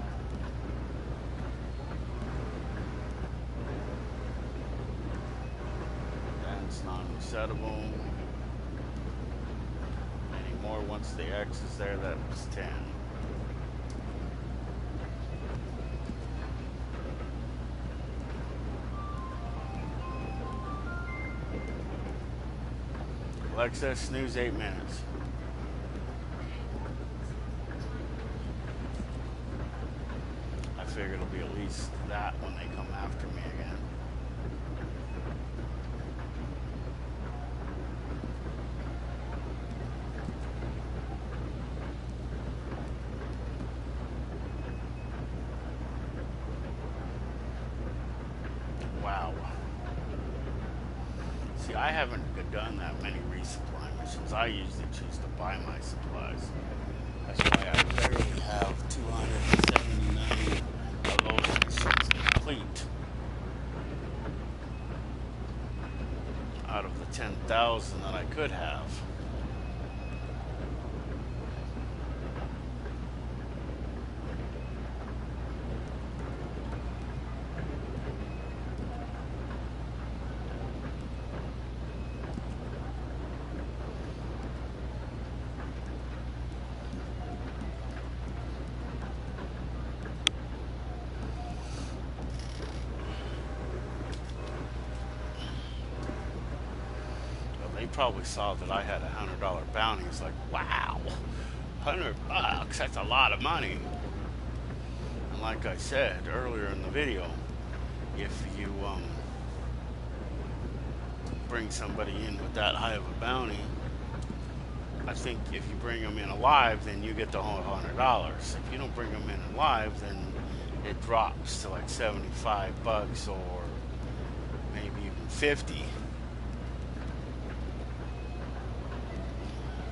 That's non-resettable. Anymore once the X is there, that was 10. Alexa, snooze 8 minutes. I figure it'll be at least that when they come after me again. Wow. See, I haven't done that many resupply missions. I usually choose to buy my supplies. That's why I barely have 279 of those missions complete out of the 10,000 that I could have. They probably saw that I had a $100 bounty. It's like, wow, $100, that's a lot of money. And like I said earlier in the video, if you bring somebody in with that high of a bounty, I think if you bring them in alive, then you get the whole $100. If you don't bring them in alive, then it drops to like $75 or maybe even 50.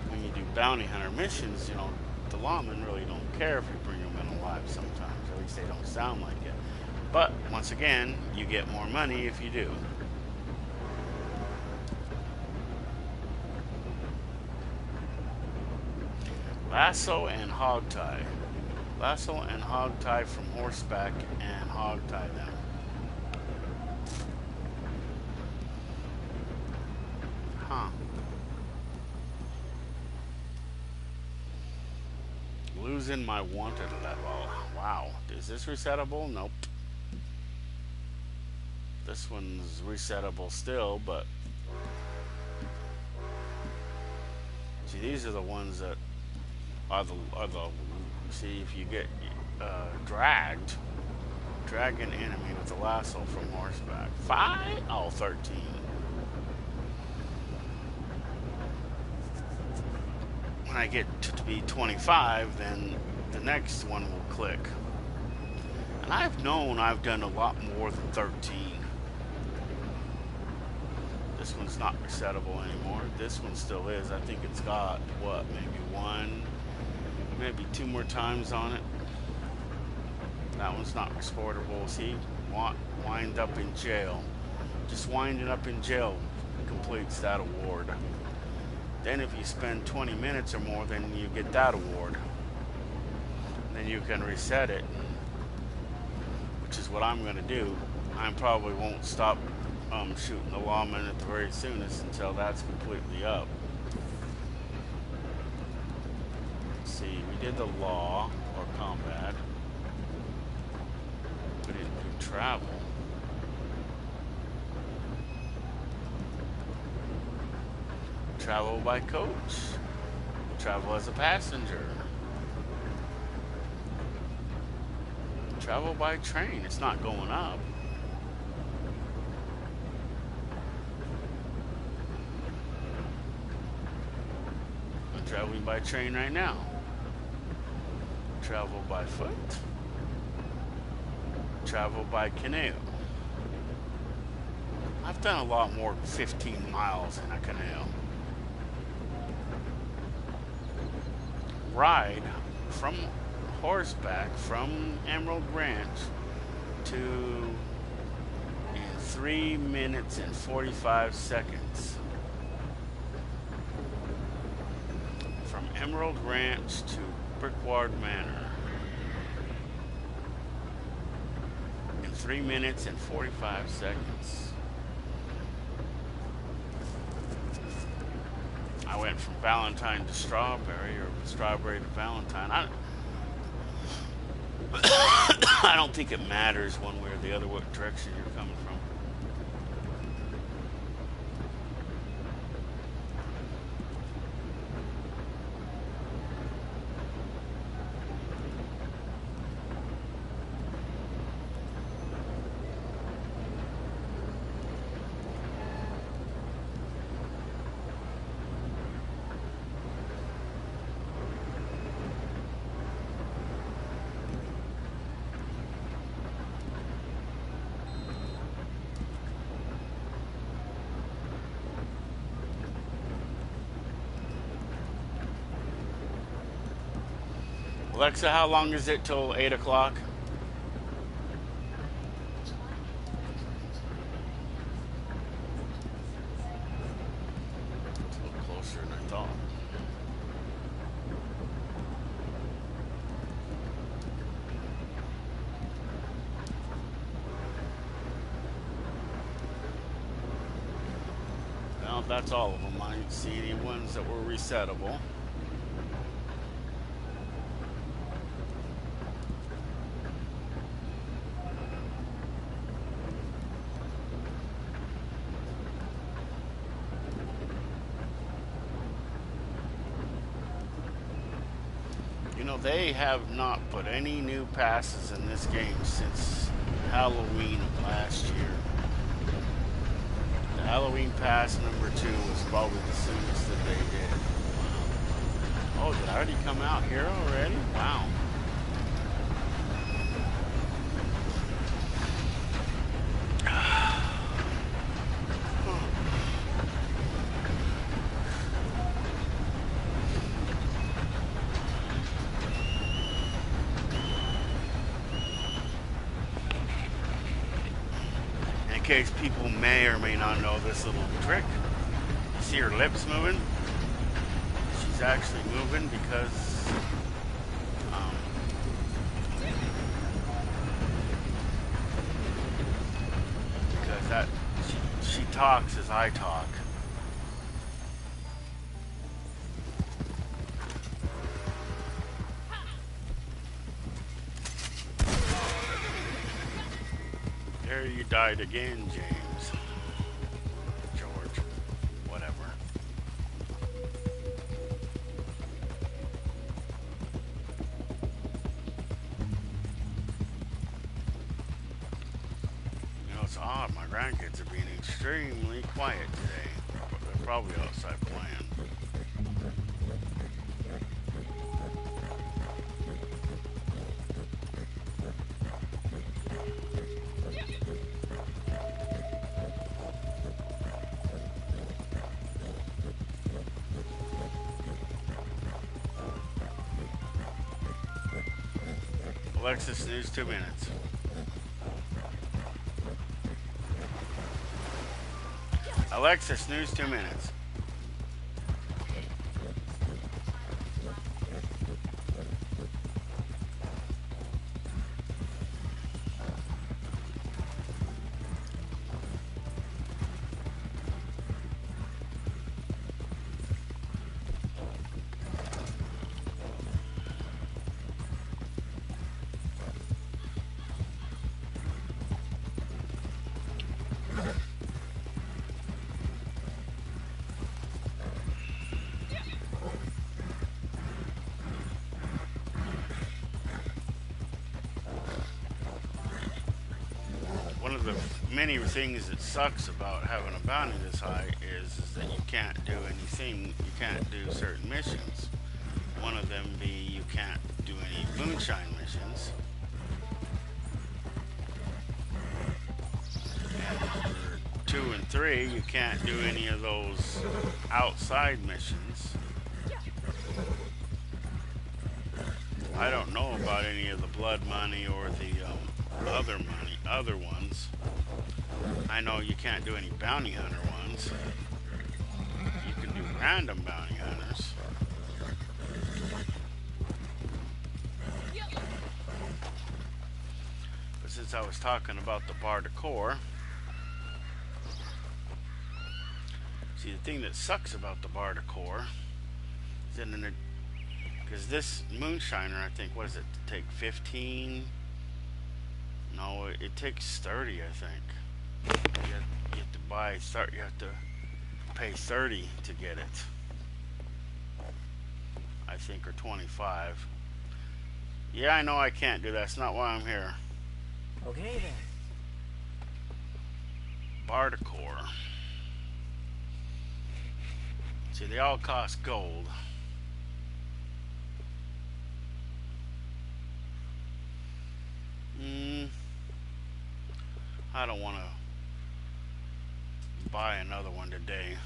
When you do bounty hunter missions, you know, the lawmen really don't care if you bring them in alive sometimes, or at least they don't sound like it. But once again, you get more money if you do. Lasso and hog tie. Lasso and hog tie from horseback and hog tie them. Huh. Losing my wanted level. Wow. Is this resettable? Nope. This one's resettable still, but see, these are the ones that are the see, if you get drag an enemy with a lasso from horseback. 5? Oh, 13. When I get to be 25, then the next one will click. And I've known I've done a lot more than 13. This one's not resettable anymore. This one still is. I think it's got, what, maybe one, maybe two more times on it. That one's not exportable. See, wind up in jail. Just winding up in jail completes that award. Then if you spend 20 minutes or more, then you get that award. Then you can reset it, which is what I'm going to do. I probably won't stop shooting the lawman at the very soonest until that's completely up. Let's see, we did the law or combat. We didn't do travel. Travel by coach. Travel as a passenger. Travel by train. It's not going up. I'm traveling by train right now. Travel by foot. Travel by canoe. I've done a lot more than 15 miles in a canoe. Ride from horseback from Emerald Ranch to in 3 minutes and 45 seconds. From Emerald Ranch to Brickward Manor in 3 minutes and 45 seconds. I went from Valentine to Strawberry, or Strawberry to Valentine. I don't think it matters one way or the other what direction you're coming from. Alexa, how long is it till 8 o'clock? It's a little closer than I thought. Well, that's all of them. I didn't see any ones that were resettable. You know, they have not put any new passes in this game since Halloween of last year. The Halloween pass number 2 was probably the soonest that they did. Wow. Oh, did I already come out here already? Wow. In case people may or may not know this little trick, you see her lips moving? She's actually moving because that she talks as I talk. died again, James. George. Whatever. You know, it's odd. My grandkids are being extremely quiet today. They're probably outside playing. Alexa, snooze 2 minutes. Alexa, snooze 2 minutes. One of the many things that sucks about having a bounty this high is that you can't do anything, you can't do certain missions. One of them be you can't do any moonshine missions. And for 2 and 3, you can't do any of those outside missions. I don't know about any of the blood money or the other ones. I know you can't do any bounty hunter ones. You can do random bounty hunters. But since I was talking about the bar decor, see, the thing that sucks about the bar decor is that because this moonshiner, I think, what is it, to take 15? No, it takes 30, I think. You have to you have to pay 30 to get it. I think, or 25. Yeah, I know I can't do that. That's not why I'm here. Okay then. Bar decor. See, they all cost gold. I don't want to buy another one today.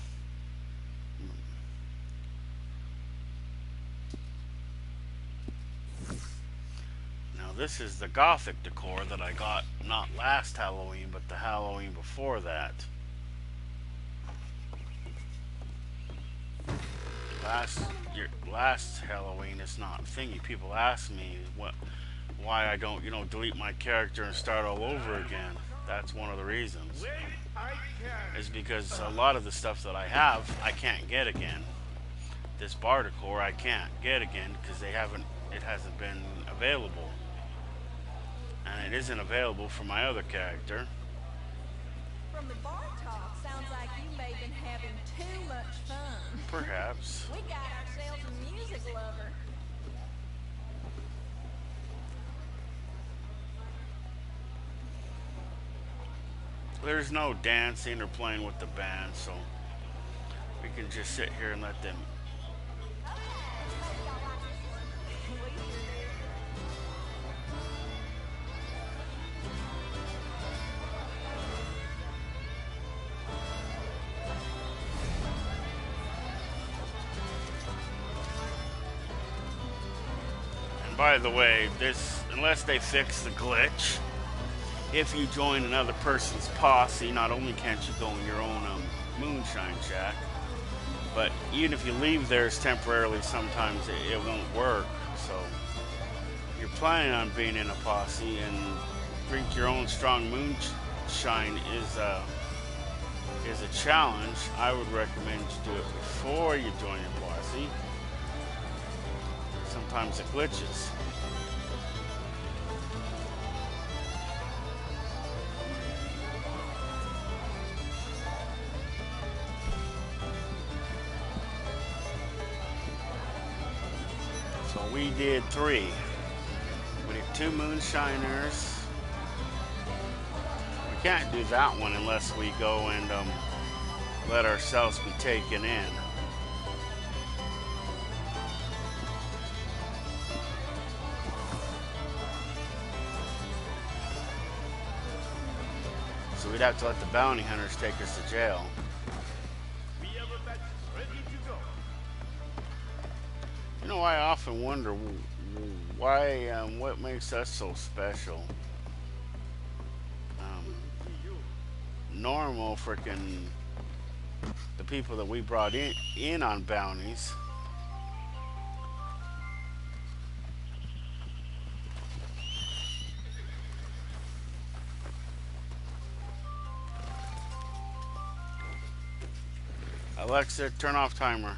Now this is the Gothic decor that I got not last Halloween, but the Halloween before that. Last Halloween is not thingy. People ask me why I don't, delete my character and start all over again. That's one of the reasons. Is because a lot of the stuff that I have, I can't get again. This bar decor I can't get again because it hasn't been available. And it isn't available for my other character. From the bar talk, sounds like you may have been having too much fun. Perhaps. We got ourselves a music lover. There's no dancing or playing with the band, so we can just sit here and let them. And by the way, unless they fix the glitch, if you join another person's posse, not only can't you go in your own moonshine shack, but even if you leave theirs temporarily, sometimes it won't work. So you're planning on being in a posse and drink your own strong moonshine is a challenge. I would recommend you do it before you join your posse. Sometimes it glitches. we did 3. We did 2 moonshiners. We can't do that one unless we go and let ourselves be taken in. So we'd have to let the bounty hunters take us to jail. We have a batch ready to go. You know, I often wonder why, what makes us so special. Normal freaking the people that we brought in on bounties. Alexa, turn off timer.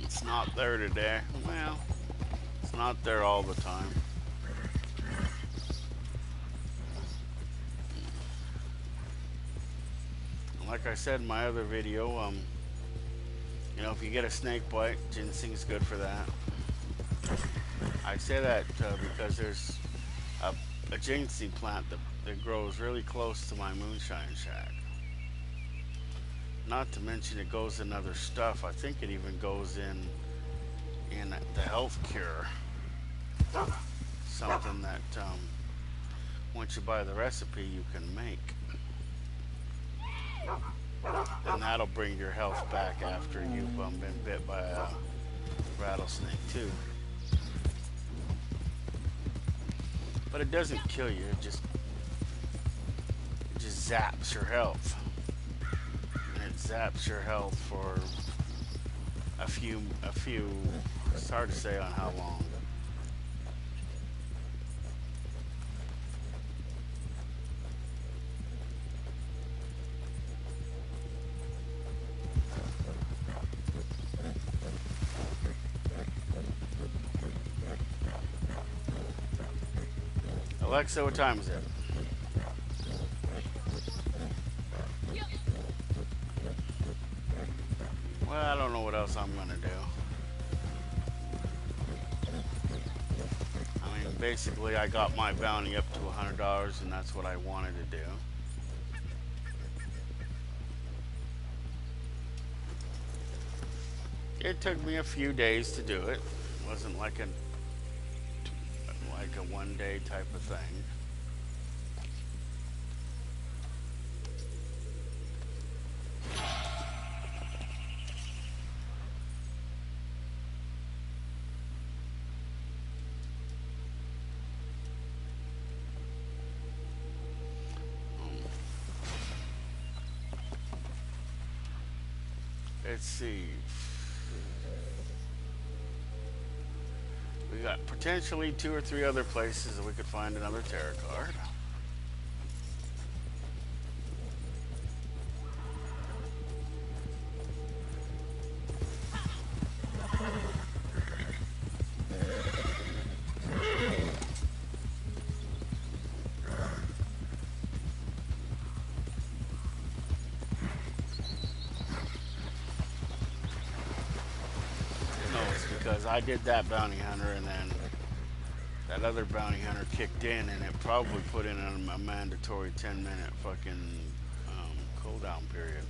It's not there today. Well, it's not there all the time. Like I said in my other video, you know, if you get a snake bite, ginseng's good for that. I say that because there's a ginseng plant that grows really close to my moonshine shack. Not to mention it goes in other stuff. I think it even goes in the health cure. Something that once you buy the recipe you can make. And that'll bring your health back after you've been bit by a rattlesnake too. But it doesn't kill you, it just zaps your health. And it zaps your health for a few, it's hard to say on how long. Alexa, what time is it? Well, I don't know what else I'm gonna do. I mean, basically, I got my bounty up to $100, and that's what I wanted to do. It took me a few days to do it. It wasn't like a one-day type of thing. Let's see. We got potentially 2 or 3 other places that we could find another tarot card. Because I did that bounty hunter and then that other bounty hunter kicked in and it probably put in a mandatory 10-minute fucking cooldown period.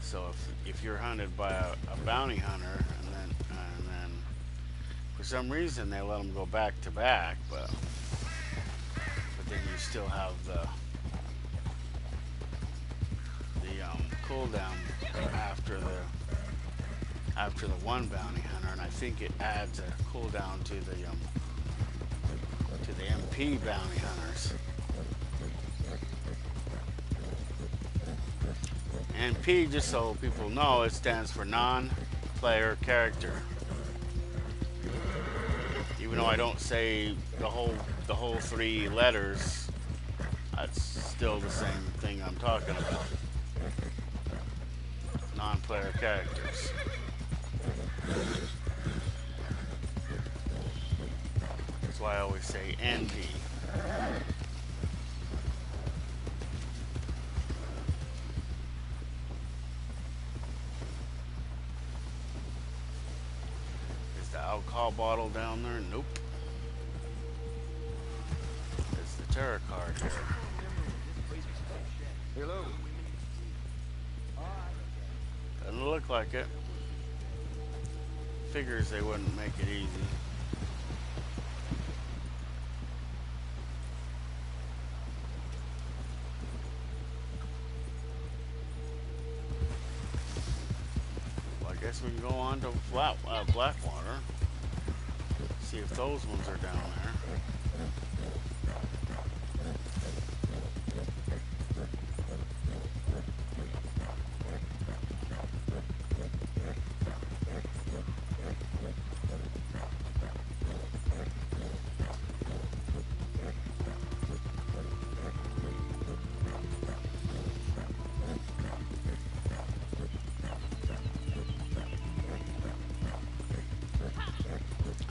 So if you're hunted by a bounty hunter and then for some reason they let them go back to back, but then you still have the cooldown after the one bounty hunter, and I think it adds a cooldown to the MP bounty hunters. MP, just so people know, it stands for non-player character. Even though I don't say the whole 3 letters, that's still the same thing I'm talking about. Non-player characters. That's why I always say ND. Is the alcohol bottle down there? Nope. It's the tarot card here. Hello. Doesn't look like it. Figures they wouldn't make it easy. Well, I guess we can go on to Blackwater. See if those ones are down there.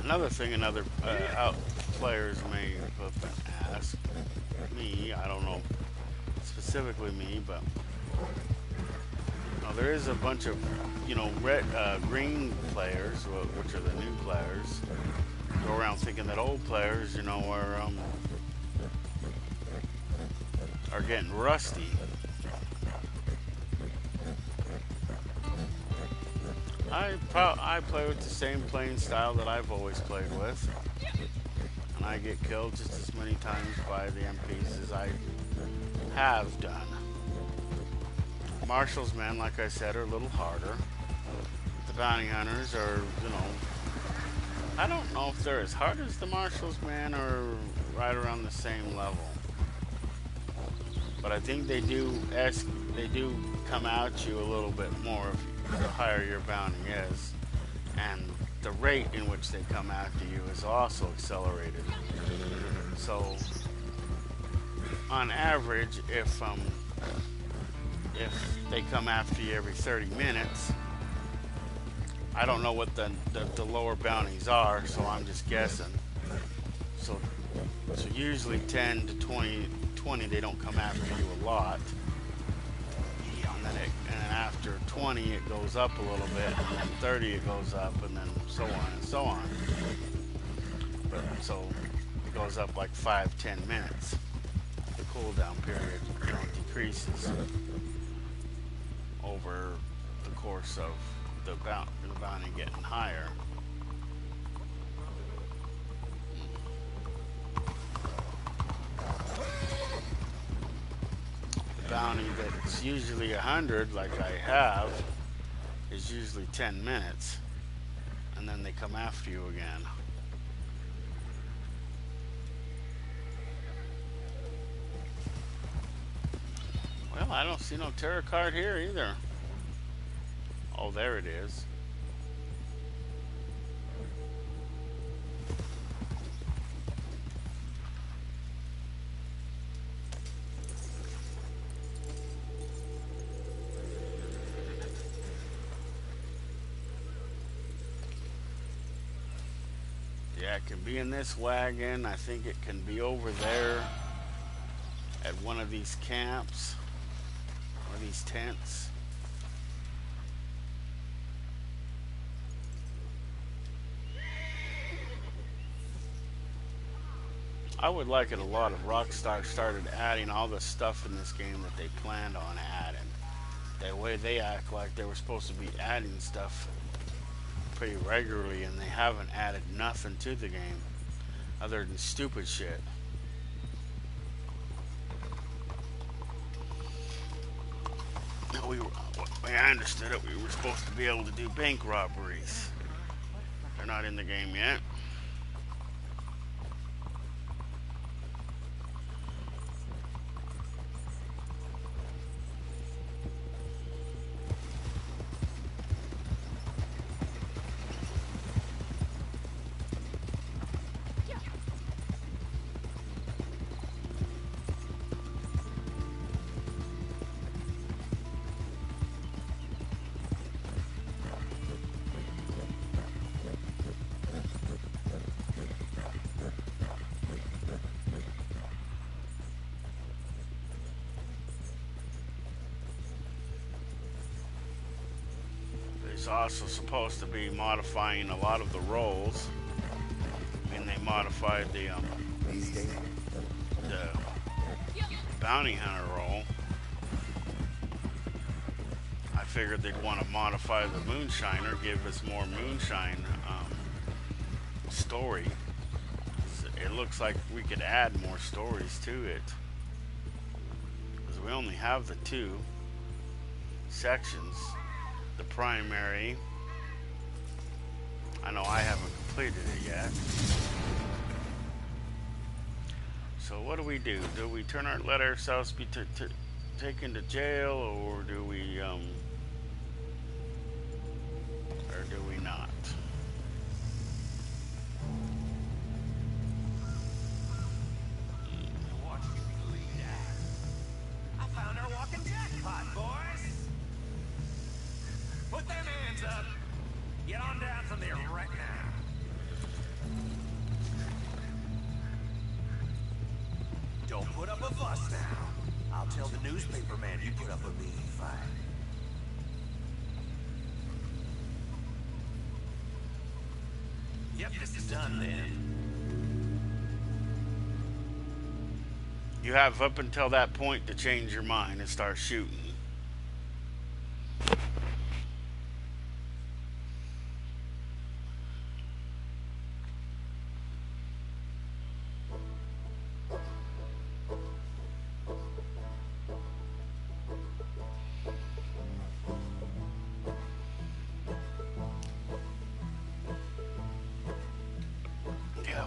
Another thing, players may have asked me, I don't know specifically me, but there is a bunch of, green players, which are the new players, go around thinking that old players, are getting rusty. I play with the same playing style that I've always played with, and I get killed just as many times by the MPs as I have done. Marshals men, like I said, are a little harder. The bounty hunters are, I don't know if they're as hard as the marshals men or right around the same level. But I think they do come at you a little bit more the higher your bounty is, and the rate in which they come after you is also accelerated. So, on average, if they come after you every 30 minutes, I don't know what the lower bounties are, so I'm just guessing. So usually 10 to 20 they don't come after you a lot. And then after 20 it goes up a little bit, and then 30 it goes up, and then so on and so on. So it goes up like 5-10 minutes. The cooldown period decreases over the course of the bounty getting higher. Bounty that's usually 100, like I have, is usually 10 minutes, and then they come after you again. Well, I don't see no tarot card here either. Oh, there it is. Yeah, it can be in this wagon. I think it can be over there at one of these camps, one of these tents. I would like it a lot if Rockstar started adding all the stuff in this game that they planned on adding. The way they act like they were supposed to be adding stuff pretty regularly, and they haven't added nothing to the game other than stupid shit. The way I understood it, we were supposed to be able to do bank robberies. They're not in the game yet. It's also supposed to be modifying a lot of the roles. I mean, they modified the bounty hunter role. I figured they'd want to modify the moonshiner, give us more moonshine story. It looks like we could add more stories to it, because we only have the two sections. The primary, I know I haven't completed it yet. So what do we do? Do we let ourselves be taken to jail, or do we not? What you believe that? I found our walking jackpot, boys. Put them hands up. Get on down from there right now. Don't put up a fuss now. I'll tell the newspaper man you put up a mean fight. Yep, this is done then. You have up until that point to change your mind and start shooting.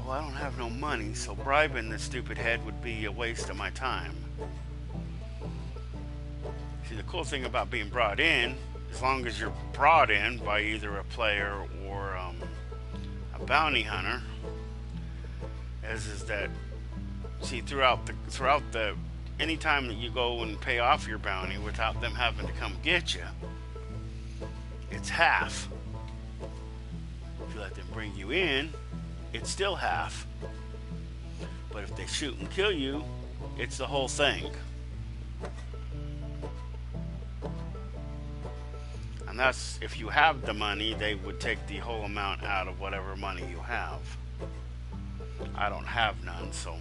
Well, I don't have no money, so bribing this stupid head would be a waste of my time. See, the cool thing about being brought in, as long as you're brought in by either a player or a bounty hunter, is that, see, throughout the anytime that you go and pay off your bounty without them having to come get you, it's half. If you let them bring you in, it's still half. But if they shoot and kill you, it's the whole thing. And that's, if you have the money, they would take the whole amount out of whatever money you have. I don't have none, so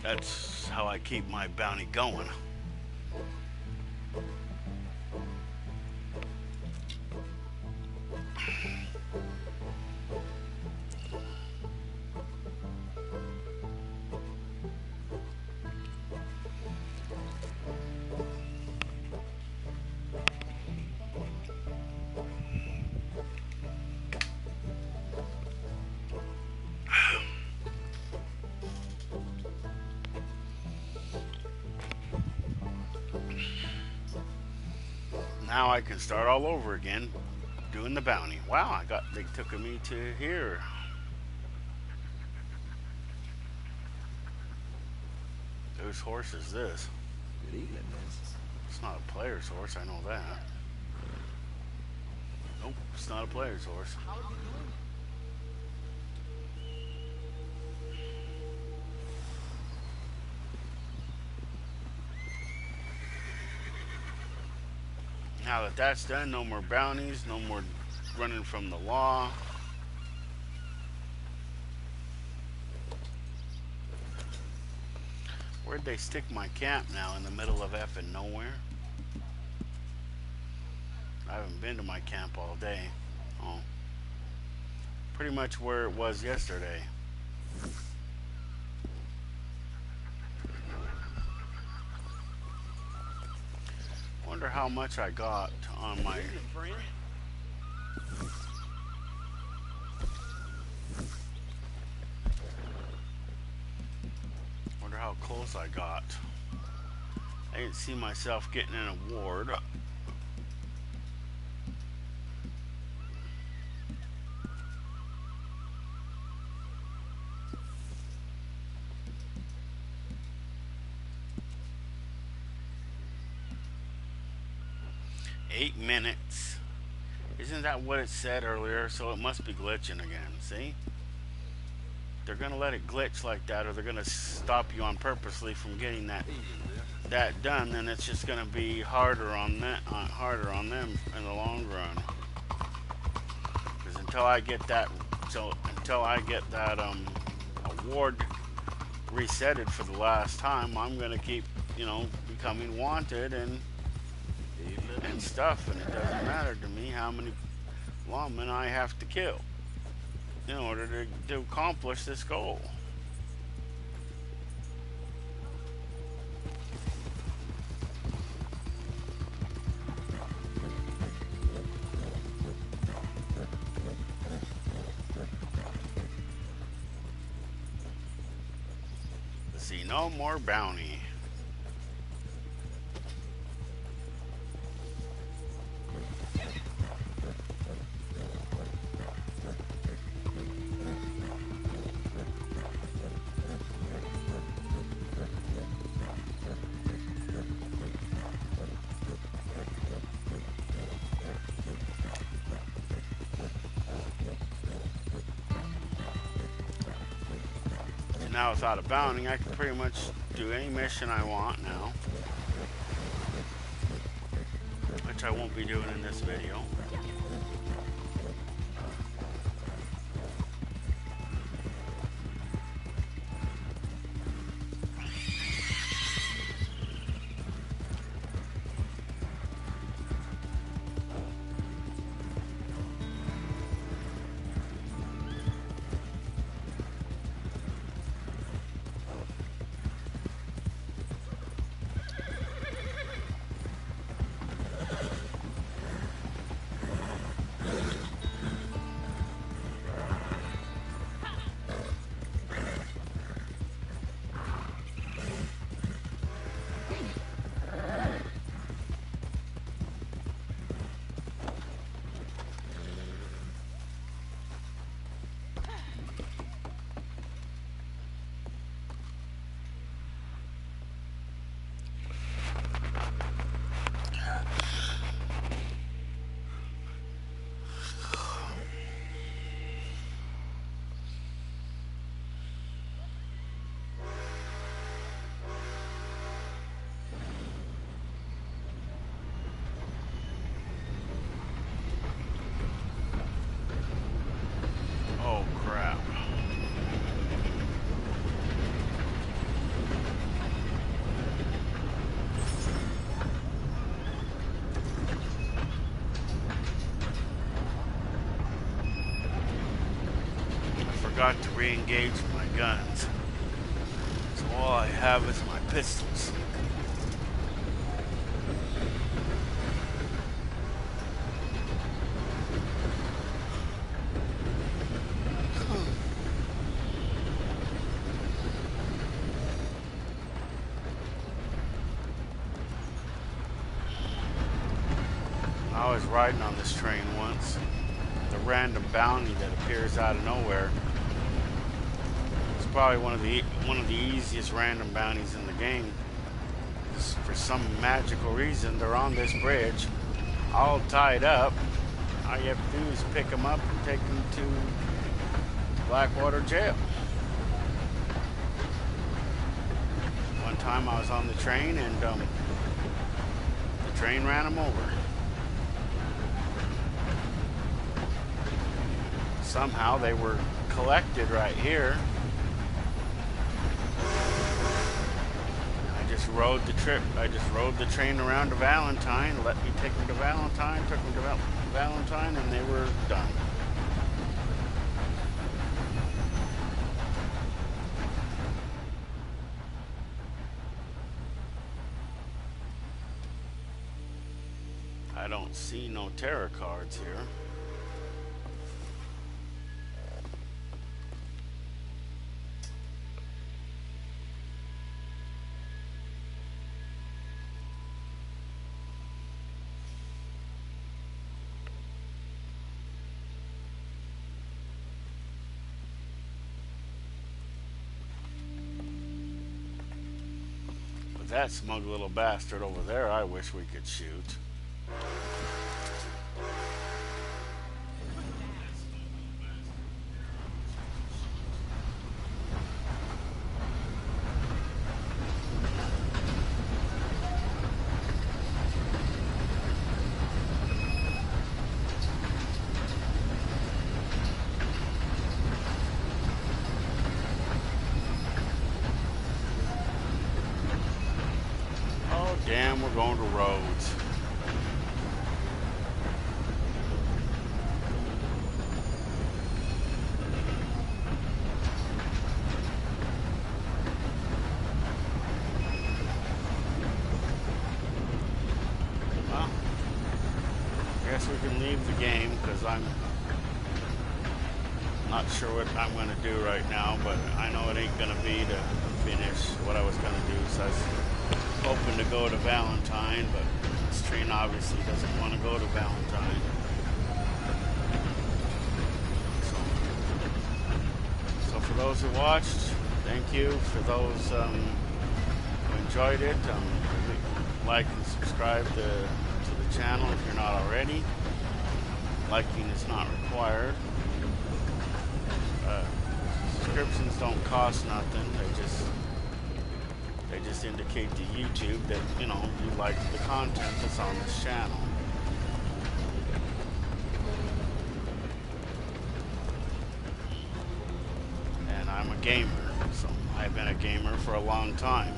that's how I keep my bounty going. Now I can start all over again doing the bounty. Wow, they took me to here. Whose horse is this? Good evening, miss. It's not a player's horse, I know that. Nope, it's not a player's horse. How are you doing? Now that that's done, no more bounties, no more running from the law. Where'd they stick my camp now? In the middle of effing nowhere? I haven't been to my camp all day. Oh. Pretty much where it was yesterday. Wonder how much I got on my... Wonder how close I got. I didn't see myself getting an award. Eight minutes. Isn't that what it said earlier? So it must be glitching again. See? They're gonna let it glitch like that, or they're gonna stop you on purposely from getting that that done, then it's just gonna be harder on them in the long run. Because until I get that award resetted for the last time, I'm gonna keep, becoming wanted and stuff, and it doesn't matter to me how many lawmen I have to kill in order to accomplish this goal. See, no more bounty. Now without a bounty, I can pretty much do any mission I want now, which I won't be doing in this video. Oh crap. I forgot to re-engage my guns. So all I have is my pistols. I was riding on this train once. The random bounty that appears out of nowhere. It's probably one of the easiest random bounties in the game. For some magical reason, they're on this bridge, all tied up. All you have to do is pick them up and take them to Blackwater jail. One time I was on the train and the train ran them over. Somehow they were collected right here. I just rode the train around to Valentine, let me take them to Valentine, took them to Valentine, and they were done. I don't see no tarot cards here. That smug little bastard over there, I wish we could shoot. we're going to roads. Well, I guess we can leave the game because I'm not sure what I'm going to do right now, but I know it ain't going to be to finish what I was going to do. So I was hoping to go to Valentine, but Stream obviously doesn't want to go to Valentine. So for those who watched, thank you. For those who enjoyed it, like and subscribe to the channel if you're not already. Liking is not required. Subscriptions don't cost nothing. They just indicate to YouTube that, you know, you like the content that's on this channel. And I'm a gamer, so I've been a gamer for a long time.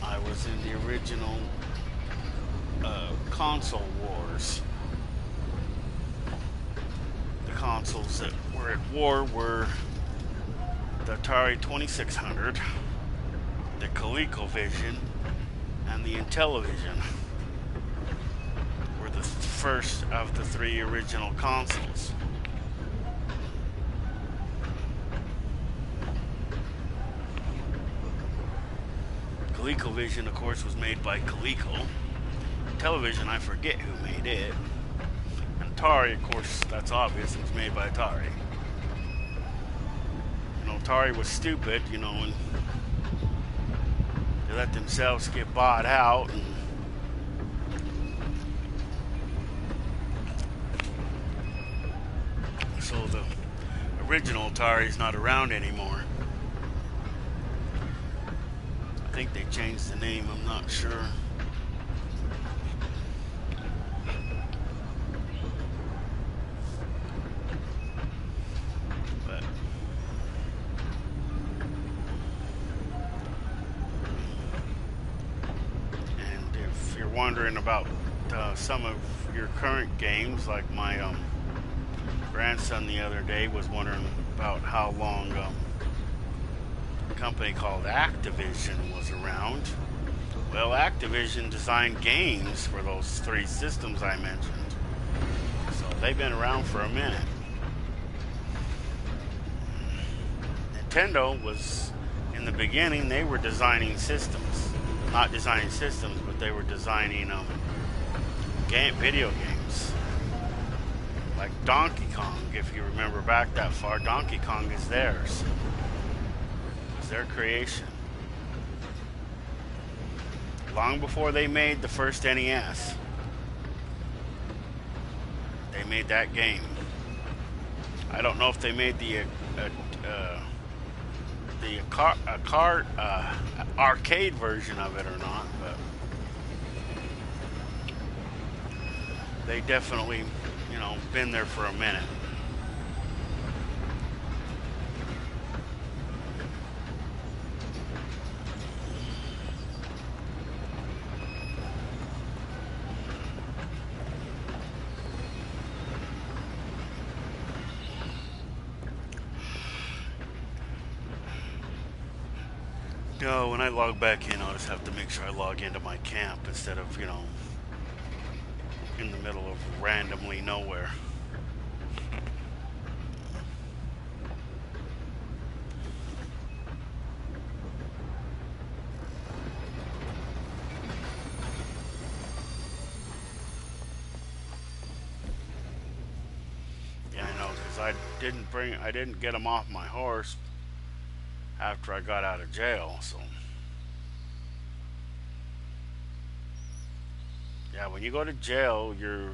I was in the original console wars. The consoles that were at war were the Atari 2600, the ColecoVision, and the Intellivision. Were the first of the three original consoles. ColecoVision, of course, was made by Coleco. Television, I forget who made it. And Atari, of course, that's obvious, it was made by Atari. You know, Atari was stupid, you know, and they let themselves get bought out, and so the original Atari's not around anymore. I think they changed the name, I'm not sure. But and if you're wondering about some of your current games, like my grandson the other day was wondering about how long a company called Activision was around. Well, Activision designed games for those three systems I mentioned, so they've been around for a minute. Nintendo was, in the beginning, they were designing systems. Not designing systems, but they were designing video games. Like Donkey Kong, if you remember back that far, Donkey Kong is theirs. It was their creation. Long before they made the first NES, they made that game. I don't know if they made the arcade version of it or not, but they definitely, you know, been there for a minute. No, when I log back in, I'll just have to make sure I log into my camp instead of, you know, in the middle of randomly nowhere. Yeah, I know, because I didn't get him off my horse after I got out of jail, so yeah, when you go to jail, your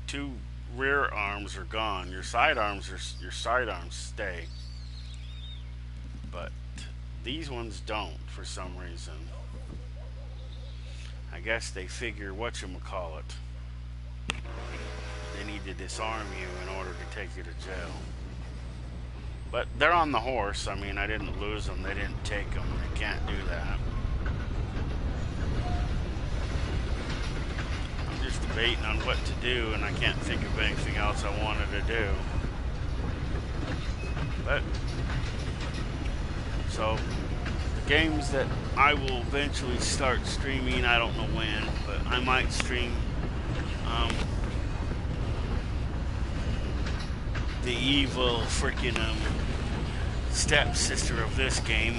two rear arms are gone. Your sidearms stay, but these ones don't for some reason. I guess they figure whatchamacallit, they need to disarm you in order to take you to jail. But they're on the horse. I mean, I didn't lose them. They didn't take them. They can't do that. debating on what to do, and I can't think of anything else I wanted to do. But so the games that I will eventually start streaming, I don't know when, but I might stream the evil freaking stepsister of this game.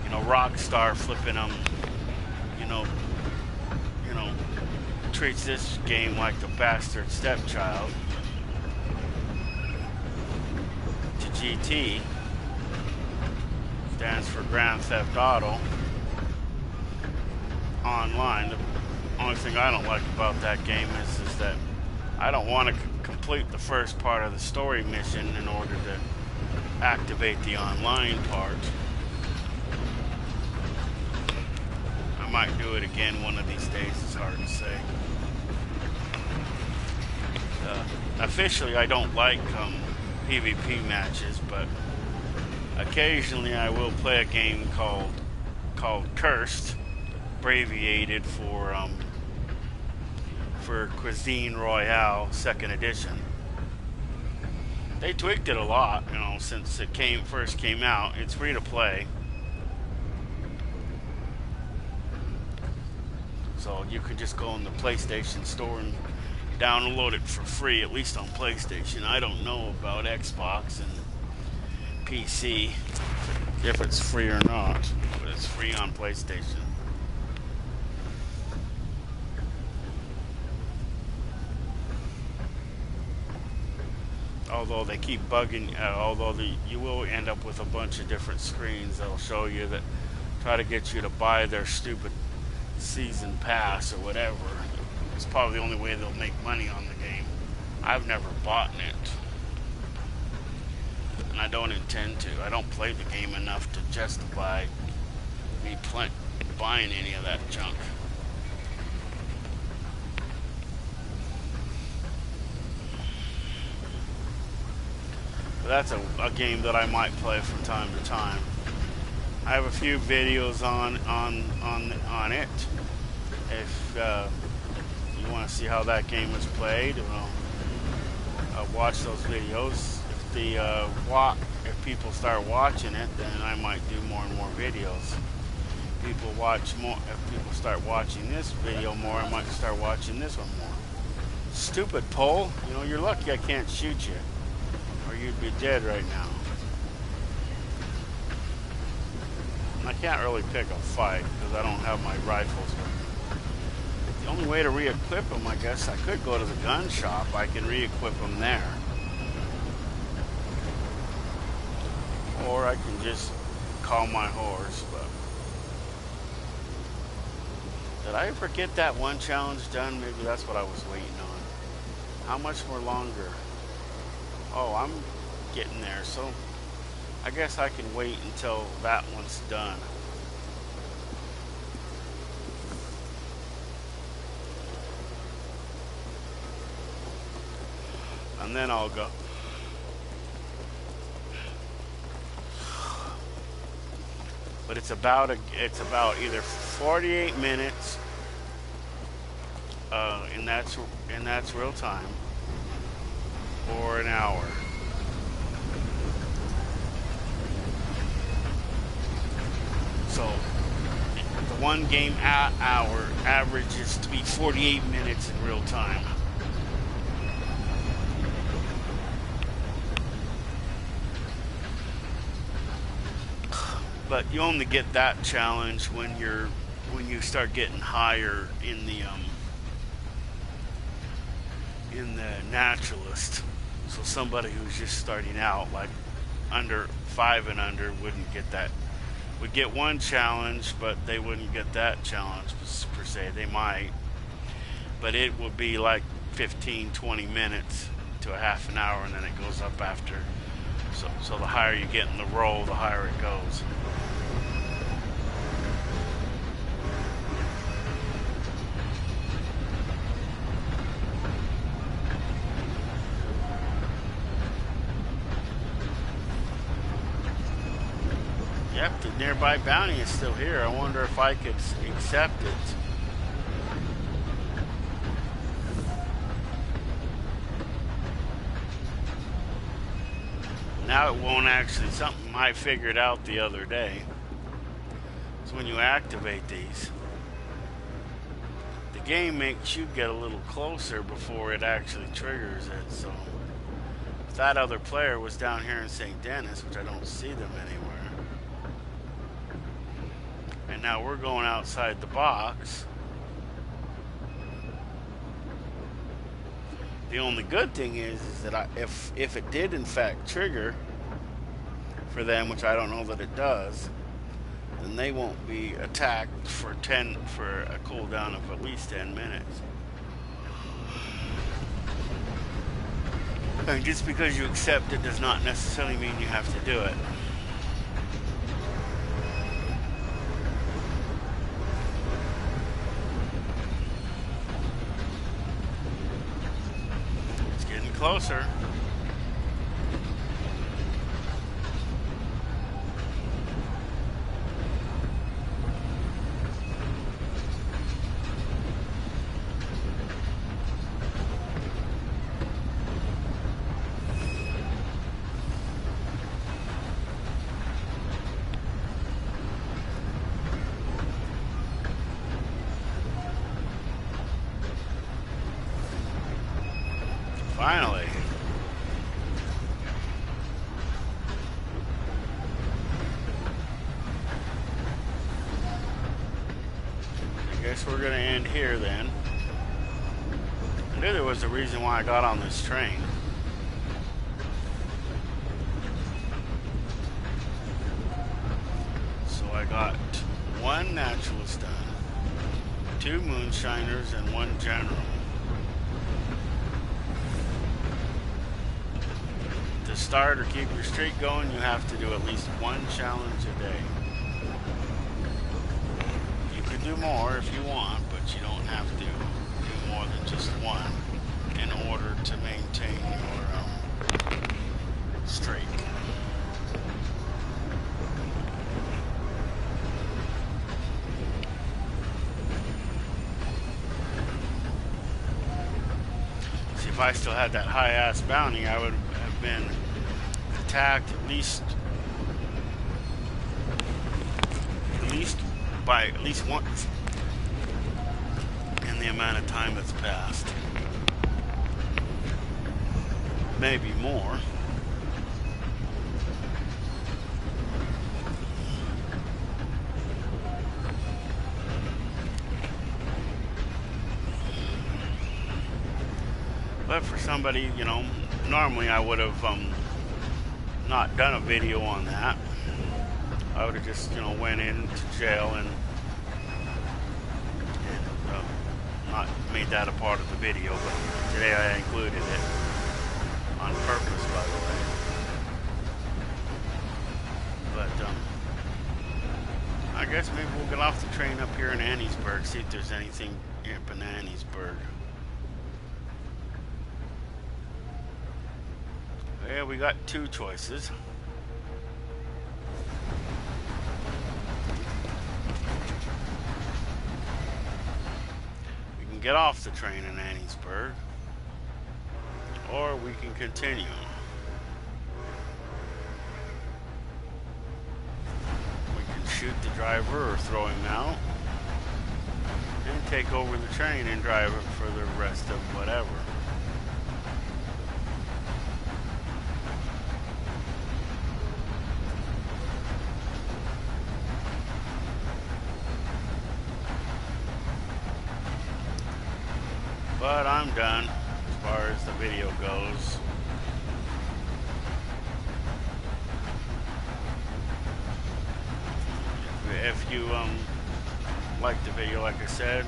You know, Rockstar flipping you know, treats this game like the bastard stepchild to GT. Stands for Grand Theft Auto Online. The only thing I don't like about that game is that I don't want to complete the first part of the story mission in order to activate the online part. I might do it again one of these days, it's hard to say. Officially, I don't like PvP matches, but occasionally I will play a game called Cursed, abbreviated for Cuisine Royale 2nd Edition. They tweaked it a lot, you know, since it first came out. It's free to play, so you can just go in the PlayStation store and download it for free, at least on PlayStation. I don't know about Xbox and PC, if it's free or not, but it's free on PlayStation. Although they keep bugging, you will end up with a bunch of different screens that'll show you that try to get you to buy their stupid season pass or whatever. It's probably the only way they'll make money on the game. I've never bought it, and I don't intend to. I don't play the game enough to justify me buying any of that junk. But that's a game that I might play from time to time. I have a few videos on it. If you want to see how that game is played, well, watch those videos. If people start watching it, then I might do more and more videos. If people start watching this video more, I might start watching this one more. Stupid pole! You know, you're lucky I can't shoot you, or you'd be dead right now. I can't really pick a fight because I don't have my rifles with me. The only way to re-equip them, I guess, I could go to the gun shop. I can re-equip them there. Or I can just call my horse, but... Did I ever get that one challenge done? Maybe that's what I was waiting on. How much more longer? Oh, I'm getting there, so... I guess I can wait until that one's done. And then I'll go. But it's about either 48 minutes, and that's real time, or an hour. So the one game hour averages to be 48 minutes in real time. But you only get that challenge when you start getting higher in the naturalist. So somebody who's just starting out, like under 5 and under, wouldn't get that. Would get one challenge, but they wouldn't get that challenge per se. They might, but it would be like 15-20 minutes to a half an hour, and then it goes up after. So the higher you get in the roll, the higher it goes. accepted. Nearby bounty is still here. I wonder if I could accept it. Now it won't actually, something I figured out the other day. Is when you activate these, the game makes you get a little closer before it actually triggers it. So if that other player was down here in St. Denis, which I don't see them anywhere, and now we're going outside the box. The only good thing is that if it did in fact trigger for them, which I don't know that it does, then they won't be attacked for a cooldown of at least 10 minutes. And just because you accept it does not necessarily mean you have to do it. Closer. Finally. I guess we're going to end here then. I knew there was a reason why I got on this train. So I got one naturalist done, 2 moonshiners, and 1 general. To start or keep your streak going, you have to do at least 1 challenge a day. You can do more if you want, but you don't have to do more than just 1 in order to maintain your streak. See, if I still had that high-ass bounty, I would have been attacked at least once in the amount of time that's passed. Maybe more. But for somebody, you know, normally I would have not done a video on that. I would have just, you know, went into jail and not made that a part of the video, but today I included it on purpose, by the way. But I guess maybe we'll get off the train up here in Anniesburg, see if there's anything up in Anniesburg. Yeah, we got 2 choices. We can get off the train in Anniesburg, or we can continue. We can shoot the driver or throw him out and take over the train and drive it for the rest of whatever. But I'm done as far as the video goes. If you like the video, like I said,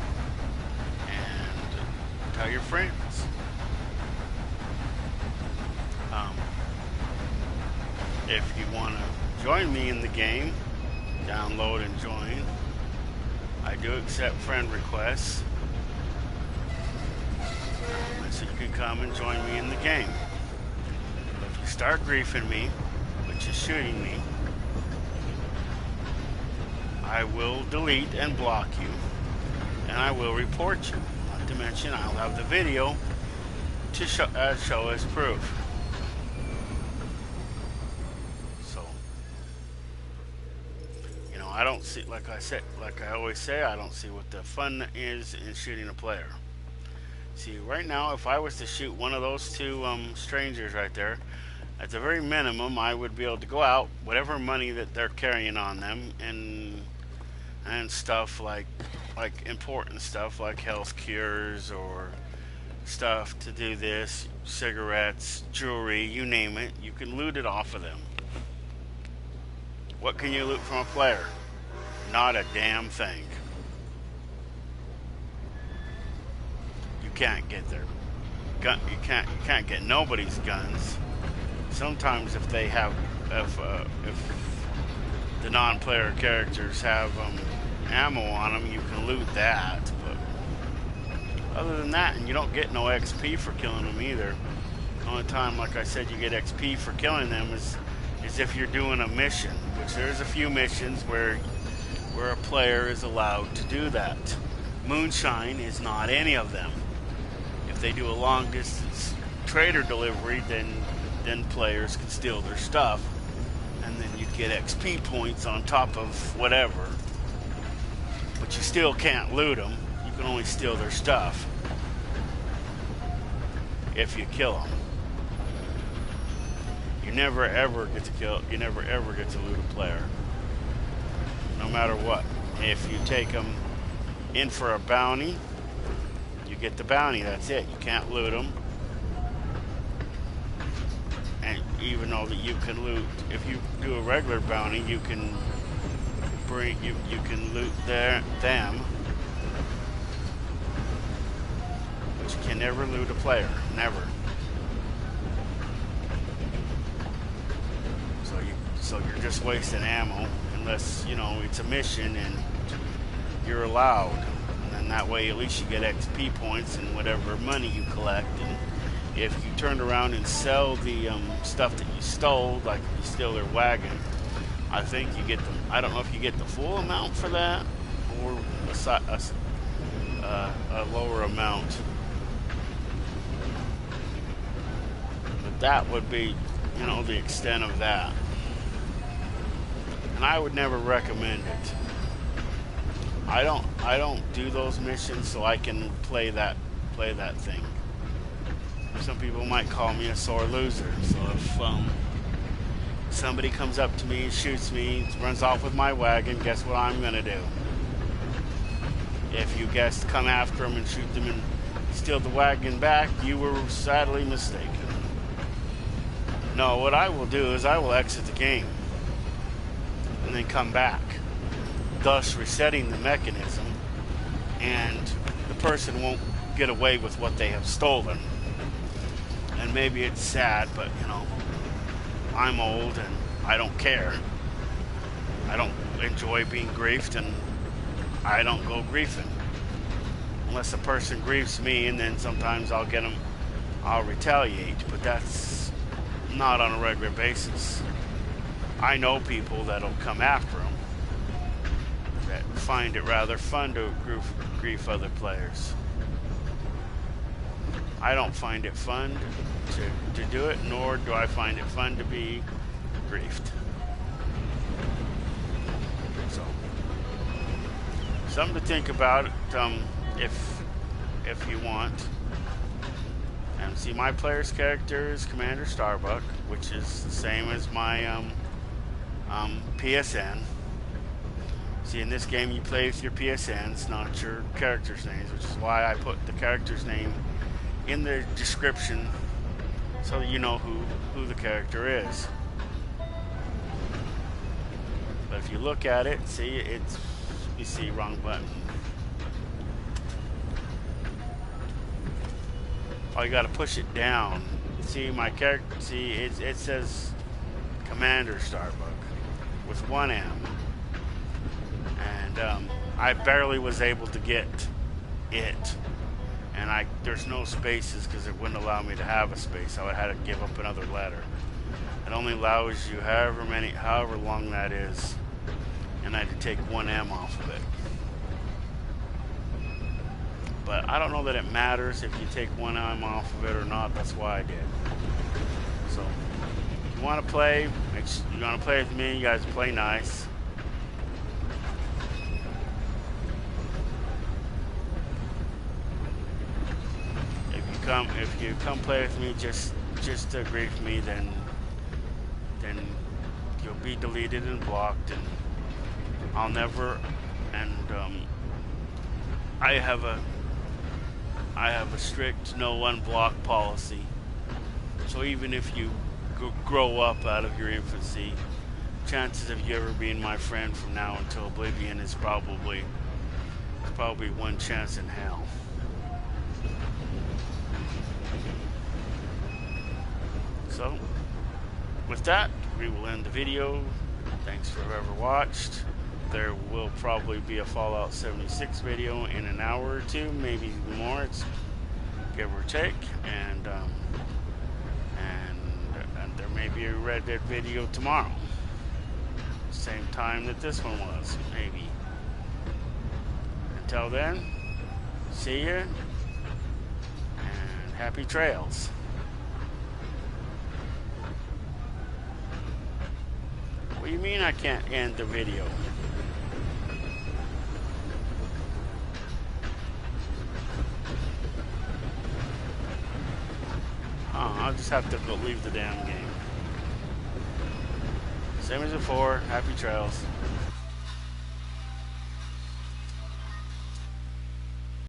and tell your friends. If you want to join me in the game, download and join. I do accept friend requests. So you can come and join me in the game. If you start griefing me, which is shooting me, I will delete and block you, and I will report you. Not to mention, I'll have the video to show as proof. So, I don't see, like I always say, I don't see what the fun is in shooting a player. See, right now, if I was to shoot one of those two strangers right there, at the very minimum, I would be able to go out, whatever money that they're carrying on them, and stuff like important stuff like health cures or stuff to do this, cigarettes, jewelry, you name it, you can loot it off of them. What can you loot from a player? Not a damn thing. You can't get their gun. You can't get nobody's guns. Sometimes if they have, if the non-player characters have ammo on them, you can loot that. But other than that, and you don't get no XP for killing them either. The only time, like I said, you get XP for killing them is if you're doing a mission, which there's a few missions where a player is allowed to do that. Moonshine is not any of them. If they do a long distance trader delivery, then players can steal their stuff, and then you get XP points on top of whatever. But you still can't loot them. You can only steal their stuff if you kill them. You never ever get to kill. You never ever get to loot a player, no matter what. If you take them in for a bounty, you get the bounty. That's it. You can't loot them. And even though that you can loot, if you do a regular bounty, you can loot them, but you can never loot a player. Never. So you're just wasting ammo unless it's a mission and you're allowed. And then that way at least you get XP points and whatever money you collect. And if you turn around and sell the stuff that you stole, like if you steal their wagon, I think you get I don't know if you get the full amount for that or a lower amount. But that would be, the extent of that. And I would never recommend it. I don't do those missions so I can play that thing. Some people might call me a sore loser. So if somebody comes up to me, shoots me, runs off with my wagon, guess what I'm gonna do? If you guessed come after them and shoot them and steal the wagon back, you were sadly mistaken. No, what I will do is I will exit the game and then come back, thus resetting the mechanism, and the person won't get away with what they have stolen. And maybe it's sad, but I'm old and I don't care. I don't enjoy being griefed, and I don't go griefing unless a person griefs me, and then sometimes I'll retaliate, but that's not on a regular basis. I know people that'll come after them that find it rather fun to grief other players. I don't find it fun to do it, nor do I find it fun to be griefed. So, something to think about if you want. And see, my player's character is Commander Starbuck, which is the same as my PSN. See, in this game you play with your PSNs, not your character's names, which is why I put the character's name in the description so that you know who the character is. But if you look at it, see, you see, wrong button. Oh, you got to push it down. See, my character, see, it says Commander Starbuck with one M. And I barely was able to get it. And there's no spaces because it wouldn't allow me to have a space. I would have to give up another letter. It only allows you however long that is and I had to take 1M off of it. But I don't know that it matters if you take 1M off of it or not. That's why I did. So if you want to play, you want to play with me, you guys play nice. If you come play with me just to agree with me, then you'll be deleted and blocked, and I'll never. And I have a strict no unblock policy. So even if you grow up out of your infancy, chances of you ever being my friend from now until oblivion is probably one chance in hell. So, with that, we will end the video. Thanks for whoever watched. There will probably be a Fallout 76 video in an hour or two, maybe more. It's give or take, and there may be a Red Dead video tomorrow, same time that this one was, maybe. Until then, see ya, and happy trails. What do you mean I can't end the video? I'll just have to go leave the damn game. Same as before, happy trails.